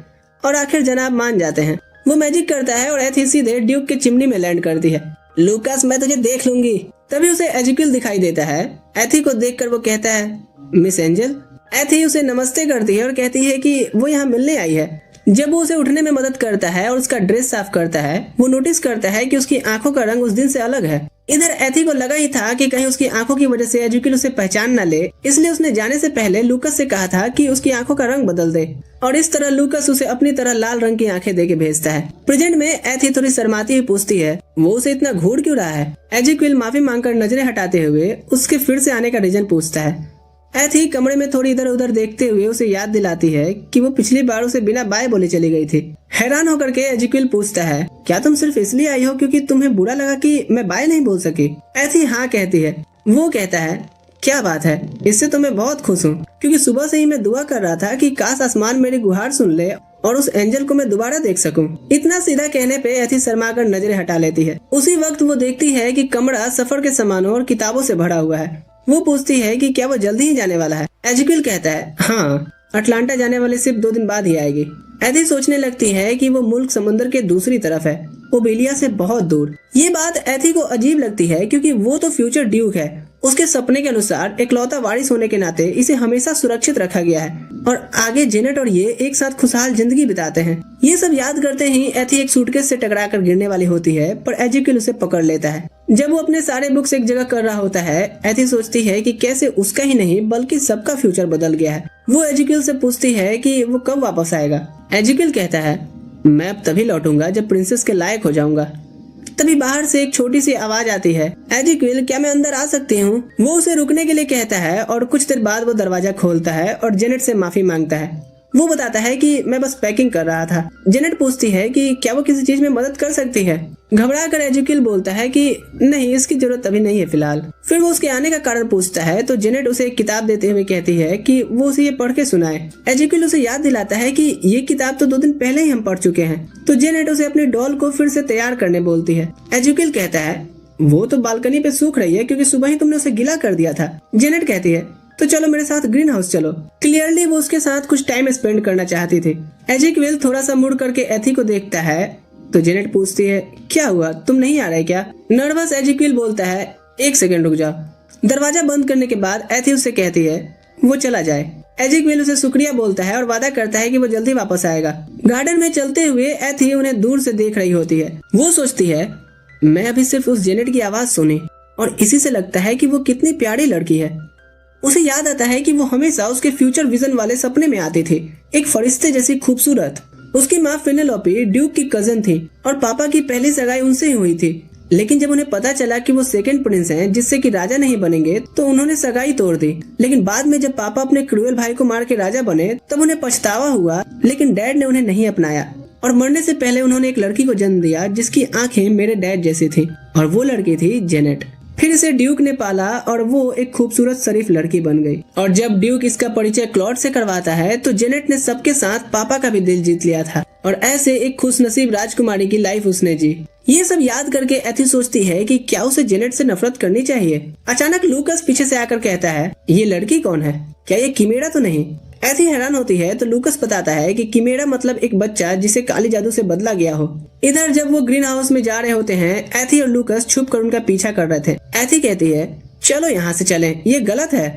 और आखिर जनाब मान जाते हैं। वो मैजिक करता है और एथी सीधे ड्यूक के चिमनी में लैंड करती है। लूकस, मैं तुझे देख लूंगी। तभी उसे एजिकल दिखाई देता है। एथी को देखकर वो कहता है, मिस एंजल। एथी उसे नमस्ते करती है और कहती है कि वो यहाँ मिलने आई है। जब वो उसे उठने में मदद करता है और उसका ड्रेस साफ करता है, वो नोटिस करता है कि उसकी आंखों का रंग उस दिन से अलग है। इधर एथी को लगा ही था कि कहीं उसकी आंखों की वजह से एजिकल उसे पहचान न ले, इसलिए उसने जाने से पहले लूकस से कहा था कि उसकी आंखों का रंग बदल दे, और इस तरह लूकस उसे अपनी तरह लाल रंग की आंखें देके भेजता है। प्रेजेंट में एथी थोड़ी शर्माती हुई पूछती है, वो उसे इतना घूर क्यों रहा है। एजिकल माफी मांगकर नजरें हटाते हुए उसके फिर से आने का रीजन पूछता है। एथी कमरे में थोड़ी इधर उधर देखते हुए उसे याद दिलाती है कि वो पिछली बार उसे बिना बाय बोले चली गई थी। हैरान होकर के एजिकल पूछता है क्या तुम सिर्फ इसलिए आई हो क्योंकि तुम्हें बुरा लगा कि मैं बाय नहीं बोल सकी? एथी हाँ कहती है। वो कहता है क्या बात है, इससे तो मैं बहुत खुश हूँ क्योंकि सुबह से ही मैं दुआ कर रहा था कि काश आसमान मेरी गुहार सुन ले और उस एंजल को मैं दोबारा देख सकूं। इतना सीधा कहने पे एथी शर्मा कर नजरें हटा लेती है। उसी वक्त वो देखती है कि कमरा सफर के सामानों और किताबों से भरा हुआ है। वो पूछती है कि क्या वो जल्दी ही जाने वाला है? एजिक्विल कहता है हाँ, अटलांटा जाने वाली शिप 2 दिन बाद ही आएगी। एथी सोचने लगती है कि वो मुल्क समुद्र के दूसरी तरफ है, ओबेलिया से बहुत दूर। ये बात एथी को अजीब लगती है क्योंकि वो तो फ्यूचर ड्यूक है। उसके सपने के अनुसार इकलौता वारिस होने के नाते इसे हमेशा सुरक्षित रखा गया है और आगे जेनेट और ये एक साथ खुशहाल जिंदगी बिताते हैं। ये सब याद करते ही एथी एक सूटकेस से टकराकर गिरने वाली होती है, पर एजिक्विल उसे पकड़ लेता है। जब वो अपने सारे बुक्स एक जगह कर रहा होता है, एथी सोचती है कि कैसे उसका ही नहीं बल्कि सबका फ्यूचर बदल गया है। वो एजिक्विल से पूछती है कि वो कब वापस आएगा। एजिक्विल कहता है मैं अब तभी लौटूंगा जब प्रिंसेस के लायक हो जाऊंगा। तभी बाहर से एक छोटी सी आवाज आती है, एजिक्विल क्या मैं अंदर आ सकती हूँ? वो उसे रुकने के लिए कहता है और कुछ देर बाद वो दरवाजा खोलता है और जेनेट से माफी मांगता है। वो बताता है कि मैं बस पैकिंग कर रहा था। जेनेट पूछती है कि क्या वो किसी चीज में मदद कर सकती है। घबरा कर एजिक्विल बोलता है कि नहीं, इसकी जरूरत अभी नहीं है फिलहाल। फिर वो उसके आने का कारण पूछता है तो जेनेट उसे एक किताब देते हुए कहती है कि वो उसे ये पढ़ के सुनाए। एजिक्विल उसे याद दिलाता है कि ये किताब तो 2 दिन पहले ही हम पढ़ चुके हैं। तो जेनेट उसे अपनी डॉल को फिर से तैयार करने बोलती है। एजिक्विल कहता है वो तो बालकनी पे सूख रही है क्योंकि सुबह ही तुमने उसे गीला कर दिया था। जेनेट कहती है तो चलो मेरे साथ ग्रीन हाउस चलो। क्लियरली वो उसके साथ कुछ टाइम स्पेंड करना चाहती थी। एजिक्विल थोड़ा सा मुड़ करके एथी को देखता है तो जेनेट पूछती है क्या हुआ, तुम नहीं आ रहे क्या? नर्वस एजिक्विल बोलता है 1 सेकंड रुक जाओ। दरवाजा बंद करने के बाद एथी उससे कहती है वो चला जाए। एजिक्विल उसे शुक्रिया बोलता है और वादा करता है कि वो जल्दी वापस आएगा। गार्डन में चलते हुए एथी उन्हें दूर से देख रही होती है। वो सोचती है मैं अभी सिर्फ उस जेनेट की आवाज सुनी और इसी से लगता है कि वो कितनी प्यारी लड़की है। उसे याद आता है कि वो हमेशा उसके फ्यूचर विजन वाले सपने में आती थी, एक फरिश्ते जैसी खूबसूरत। उसकी माँ फिनेलोपी ड्यूक की कजन थी और पापा की पहली सगाई उनसे ही हुई थी। लेकिन जब उन्हें पता चला कि वो सेकंड प्रिंस हैं जिससे कि राजा नहीं बनेंगे तो उन्होंने सगाई तोड़ दी। लेकिन बाद में जब पापा अपने क्रूएल भाई को मार के राजा बने तब उन्हें पछतावा हुआ, लेकिन डैड ने उन्हें नहीं अपनाया और मरने से पहले उन्होंने एक लड़की को जन्म दिया जिसकी आंखें मेरे डैड जैसी थी और वो लड़की थी जेनेट। फिर इसे ड्यूक ने पाला और वो एक खूबसूरत शरीफ लड़की बन गई। और जब ड्यूक इसका परिचय क्लॉड से करवाता है तो जेनेट ने सबके साथ पापा का भी दिल जीत लिया था और ऐसे एक खुशनसीब राजकुमारी की लाइफ उसने जी। ये सब याद करके एथी सोचती है कि क्या उसे जेनेट से नफरत करनी चाहिए। अचानक लूकस पीछे से आकर कहता है ये लड़की कौन है, क्या ये किमेरा तो नहीं? एथी हैरान होती है तो लूकस बताता है कि किमेरा मतलब एक बच्चा जिसे काली जादू से बदला गया हो। इधर जब वो ग्रीन हाउस में जा रहे होते हैं, एथी और लूकस छुप कर उनका पीछा कर रहे थे। एथी कहती है चलो यहाँ से चलें, ये गलत है,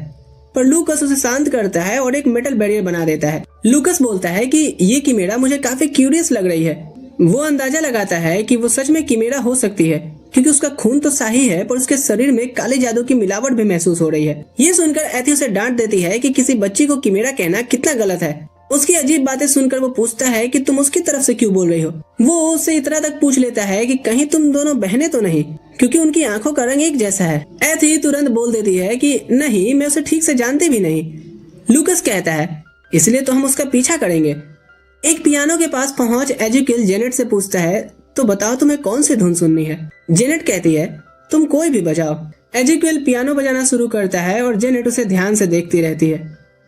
पर लूकस उसे शांत करता है और एक मेटल बैरियर बना देता है। लूकस बोलता है कि ये किमेरा मुझे काफी क्यूरियस लग रही है। वो अंदाजा लगाता है कि वो सच में किमेरा हो सकती है क्योंकि उसका खून तो शाही है पर उसके शरीर में काले जादू की मिलावट भी महसूस हो रही है। ये सुनकर एथी उसे डांट देती है कि किसी बच्ची को किमेरा कहना कितना गलत है। उसकी अजीब बातें सुनकर वो पूछता है कि तुम उसकी तरफ से क्यों बोल रही हो। वो उससे इतना तक पूछ लेता है कि कहीं तुम दोनों बहनें तो नहीं, क्योंकि उनकी आंखों का रंग एक जैसा है। एथी तुरंत बोल देती है कि नहीं, मैं उसे ठीक से जानती भी नहीं। लूकस कहता है इसलिए तो हम उसका पीछा करेंगे। एक पियानो के पास पहुंच एजिक्विल जेनेट से पूछता है तो बताओ तुम्हें कौन सी धुन सुननी है। जेनेट कहती है तुम कोई भी बजाओ। एजिक्विल पियानो बजाना शुरू करता है और जेनेट उसे ध्यान से देखती रहती है।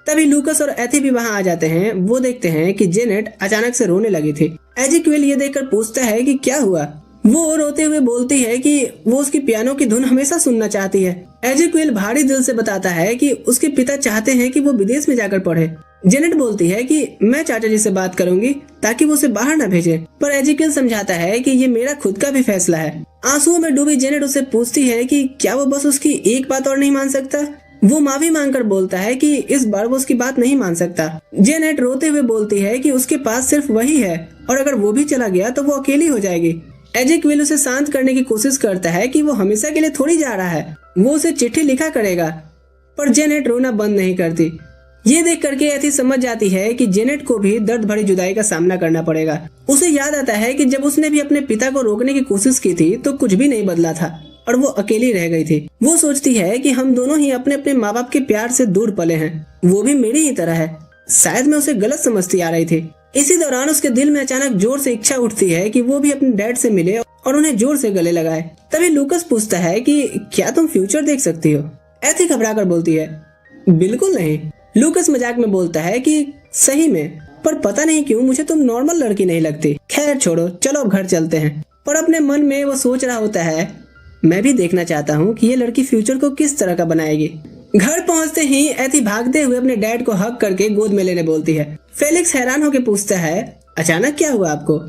तभी लूकस और एथी भी वहां आ जाते हैं। वो देखते हैं कि जेनेट अचानक से रोने लगी थी। एजिक्विल ये देखकर पूछता है कि क्या हुआ। वो रोते हुए बोलती है कि वो उसकी पियानो की धुन हमेशा सुनना चाहती है। एजिक्विल भारी दिल से बताता है कि उसके पिता चाहते हैं कि वो विदेश में जाकर पढ़े। जेनेट बोलती है कि मैं चाचा जी से बात करूंगी ताकि वो उसे बाहर न भेजे, पर एजिक्विल समझाता है कि ये मेरा खुद का भी फैसला है। आंसुओं में डूबी जेनेट उससे पूछती है कि क्या वो बस उसकी एक बात और नहीं मान सकता। वो माफी मांगकर बोलता है कि इस बार वो उसकी बात नहीं मान सकता। जेनेट रोते हुए बोलती है कि उसके पास सिर्फ वही है और अगर वो भी चला गया तो वो अकेली हो जाएगी। एजिक्विल उसे शांत करने की कोशिश करता है कि वो हमेशा के लिए थोड़ी जा रहा है, वो उसे चिट्ठी लिखा करेगा, पर जेनेट रोना बंद नहीं करती। ये देख करके एथी समझ जाती है कि जेनेट को भी दर्द भरी जुदाई का सामना करना पड़ेगा। उसे याद आता है कि जब उसने भी अपने पिता को रोकने की कोशिश की थी तो कुछ भी नहीं बदला था और वो अकेली रह गई थी। वो सोचती है कि हम दोनों ही अपने अपने माँ बाप के प्यार से दूर पले हैं, वो भी मेरी ही तरह है। शायद मैं उसे गलत समझती आ रही थी। इसी दौरान उसके दिल में अचानक जोर से इच्छा उठती है कि वो भी अपने डैड से मिले और उन्हें जोर से गले लगाए। तभी लूकस पूछता है कि क्या तुम फ्यूचर देख सकती हो? एथी घबरा कर बोलती है बिल्कुल नहीं। लूकस मजाक में बोलता है कि सही में, पर पता नहीं क्यों मुझे तुम नॉर्मल लड़की नहीं लगती। खैर छोड़ो, चलो अब घर चलते हैं। पर अपने मन में वो सोच रहा होता है मैं भी देखना चाहता हूँ कि ये लड़की फ्यूचर को किस तरह का बनाएगी। घर पहुंचते ही एथी भागते हुए अपने डैड को हक करके गोद में लेने बोलती है। फेलिक्स हैरान होकर पूछता है अचानक क्या हुआ आपको?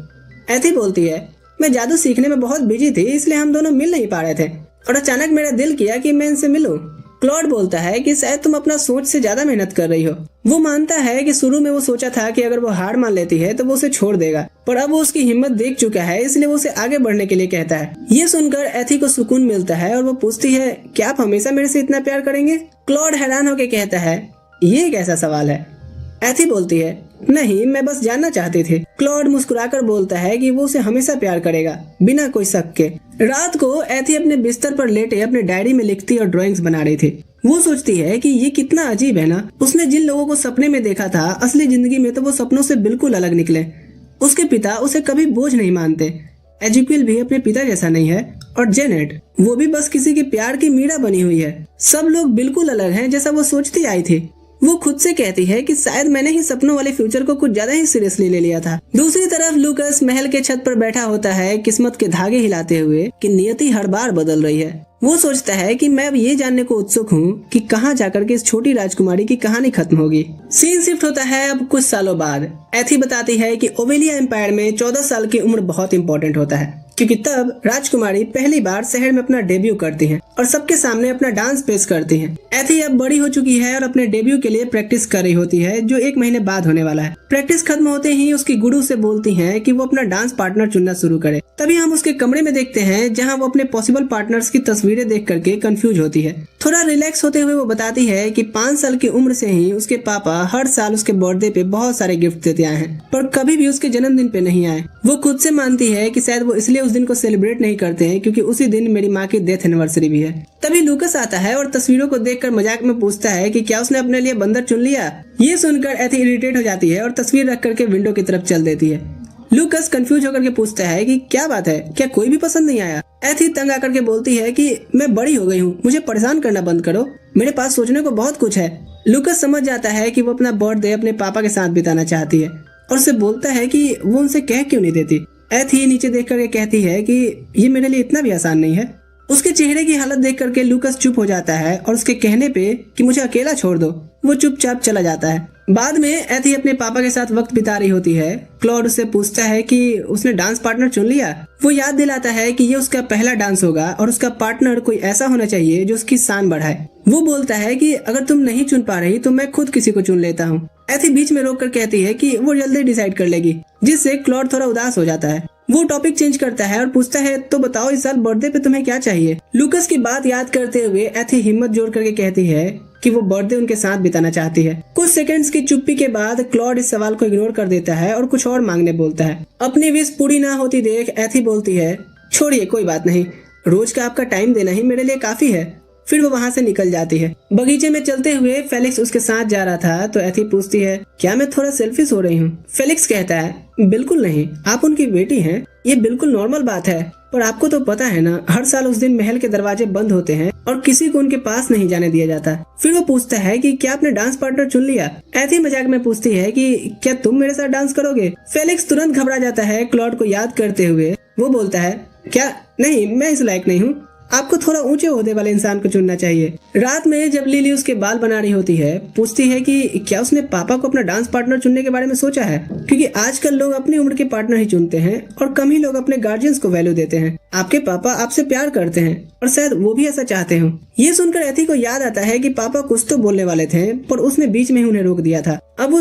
एथी बोलती है मैं जादू सीखने में बहुत बिजी थी, इसलिए हम दोनों मिल नहीं पा रहे थे और अचानक मेरा दिल किया कि मैं इनसे मिलूं। क्लॉड बोलता है कि शायद तुम अपना सोच से ज्यादा मेहनत कर रही हो। वो मानता है कि शुरू में वो सोचा था कि अगर वो हार मान लेती है तो वो उसे छोड़ देगा, पर अब वो उसकी हिम्मत देख चुका है, इसलिए वो उसे आगे बढ़ने के लिए कहता है। ये सुनकर एथी को सुकून मिलता है और वो पूछती है क्या आप हमेशा मेरे से इतना प्यार करेंगे? क्लॉड हैरान होकर कहता है ये कैसा सवाल है? एथी बोलती है नहीं, मैं बस जानना चाहती थी। क्लॉड मुस्कुराकर बोलता है कि वो उसे हमेशा प्यार करेगा बिना कोई शक के। रात को एथी अपने बिस्तर पर लेटे अपने डायरी में लिखती और ड्राइंग्स बना रही थी। वो सोचती है कि ये कितना अजीब है ना, उसने जिन लोगों को सपने में देखा था असली जिंदगी में तो वो सपनों से बिल्कुल अलग निकले। उसके पिता उसे कभी बोझ नहीं मानते, एजिक्विल भी अपने पिता जैसा नहीं है और जेनेट वो भी बस किसी के प्यार की मीरा बनी हुई है। सब लोग बिल्कुल अलग हैं जैसा वो सोचती आई थी। वो खुद से कहती है कि शायद मैंने ही सपनों वाले फ्यूचर को कुछ ज्यादा ही सीरियसली ले लिया था। दूसरी तरफ लूकस महल के छत पर बैठा होता है किस्मत के धागे हिलाते हुए कि नियति हर बार बदल रही है। वो सोचता है कि मैं अब ये जानने को उत्सुक हूँ कि कहाँ जाकर के इस छोटी राजकुमारी की कहानी खत्म होगी। सीन शिफ्ट होता है अब कुछ सालों बाद। एथी बताती है कि ओवेलिया एम्पायर में 14 साल की उम्र बहुत इंपॉर्टेंट होता है, क्योंकि तब राजकुमारी पहली बार शहर में अपना डेब्यू करती हैं और सबके सामने अपना डांस पेश करती हैं। एथी अब बड़ी हो चुकी है और अपने डेब्यू के लिए प्रैक्टिस कर रही होती है, जो 1 महीने बाद होने वाला है। प्रैक्टिस खत्म होते ही उसकी गुरु से बोलती हैं कि वो अपना डांस पार्टनर चुनना शुरू करे। तभी हम उसके कमरे में देखते हैं जहां वो अपने पॉसिबल पार्टनर्स की तस्वीरें देख करके कंफ्यूज होती है। थोड़ा रिलैक्स होते हुए वो बताती है कि 5 साल की उम्र से ही उसके पापा हर साल उसके बर्थडे पे बहुत सारे गिफ्ट देते आए हैं, पर कभी भी उसके जन्मदिन पे नहीं आए। वो खुद से मानती है कि शायद वो इसलिए उस दिन को सेलिब्रेट नहीं करते हैं क्योंकि उसी दिन मेरी माँ की डेथ एनिवर्सरी भी है। तभी लूकस आता है और तस्वीरों को देखकर मजाक में पूछता है कि क्या उसने अपने लिए बंदर चुन लिया। ये सुनकर एथी इरिटेट हो जाती है और तस्वीर रख करके विंडो की तरफ चल देती है। लूकस कंफ्यूज होकर के पूछता है कि क्या बात है, क्या कोई भी पसंद नहीं आया? एथी तंग आकर के बोलती है कि मैं बड़ी हो गई हूँ, मुझे परेशान करना बंद करो, मेरे पास सोचने को बहुत कुछ है। लूकस समझ जाता है कि वो अपना बर्थडे अपने पापा के साथ बिताना चाहती है और उसे बोलता है कि वो उनसे कह क्यों नहीं देती। एथी नीचे देख करके कहती है कि ये मेरे लिए इतना भी आसान नहीं है। उसके चेहरे की हालत देख करके लूकस चुप हो जाता है और उसके कहने पे कि मुझे अकेला छोड़ दो वो चुपचाप चला जाता है। बाद में एथी अपने पापा के साथ वक्त बिता रही होती है। क्लॉड उससे पूछता है कि उसने डांस पार्टनर चुन लिया। वो याद दिलाता है कि ये उसका पहला डांस होगा और उसका पार्टनर कोई ऐसा होना चाहिए जो उसकी शान बढ़ाए। वो बोलता है कि अगर तुम नहीं चुन पा रही तो मैं खुद किसी को चुन लेता हूँ। एथी बीच में रोक कर कहती है कि वो जल्दी डिसाइड कर लेगी, जिससे क्लॉड थोड़ा उदास हो जाता है। वो टॉपिक चेंज करता है और पूछता है तो बताओ इस साल बर्थडे पे तुम्हें क्या चाहिए। लूकस की बात याद करते हुए एथी हिम्मत जोड़ करके कहती है कि वो बर्थडे उनके साथ बिताना चाहती है। कुछ सेकंड्स की चुप्पी के बाद क्लॉड इस सवाल को इग्नोर कर देता है और कुछ और मांगने बोलता है। अपनी विश पूरी ना होती देख एथी बोलती है छोड़िए कोई बात नहीं, रोज का आपका टाइम देना ही मेरे लिए काफी है। फिर वो वहाँ से निकल जाती है। बगीचे में चलते हुए फेलिक्स उसके साथ जा रहा था तो एथी पूछती है क्या मैं थोड़ा सेल्फिश हो रही हूँ? फेलिक्स कहता है बिल्कुल नहीं, आप उनकी बेटी हैं, ये बिल्कुल नॉर्मल बात है, पर आपको तो पता है ना हर साल उस दिन महल के दरवाजे बंद होते हैं और किसी को उनके पास नहीं जाने दिया जाता। फिर वो पूछता है कि क्या आपने डांस पार्टनर चुन लिया? एथी मजाक में पूछती है कि क्या तुम मेरे साथ डांस करोगे? फेलिक्स तुरंत घबरा जाता है क्लॉड को याद करते हुए। वो बोलता है क्या नहीं, मैं इस लायक नहीं हूँ, आपको थोड़ा ऊंचे ओहदे वाले इंसान को चुनना चाहिए। रात में जब लिली उसके बाल बना रही होती है पूछती है कि क्या उसने पापा को अपना डांस पार्टनर चुनने के बारे में सोचा है, क्योंकि आजकल लोग अपनी उम्र के पार्टनर ही चुनते हैं और कम ही लोग अपने गार्जियंस को वैल्यू देते हैं। आपके पापा आपसे प्यार करते हैं और शायद वो भी ऐसा चाहते हो। ये सुनकर एथी को याद आता है कि पापा कुछ तो बोलने वाले थे पर उसने बीच में ही उन्हें रोक दिया था। अब वो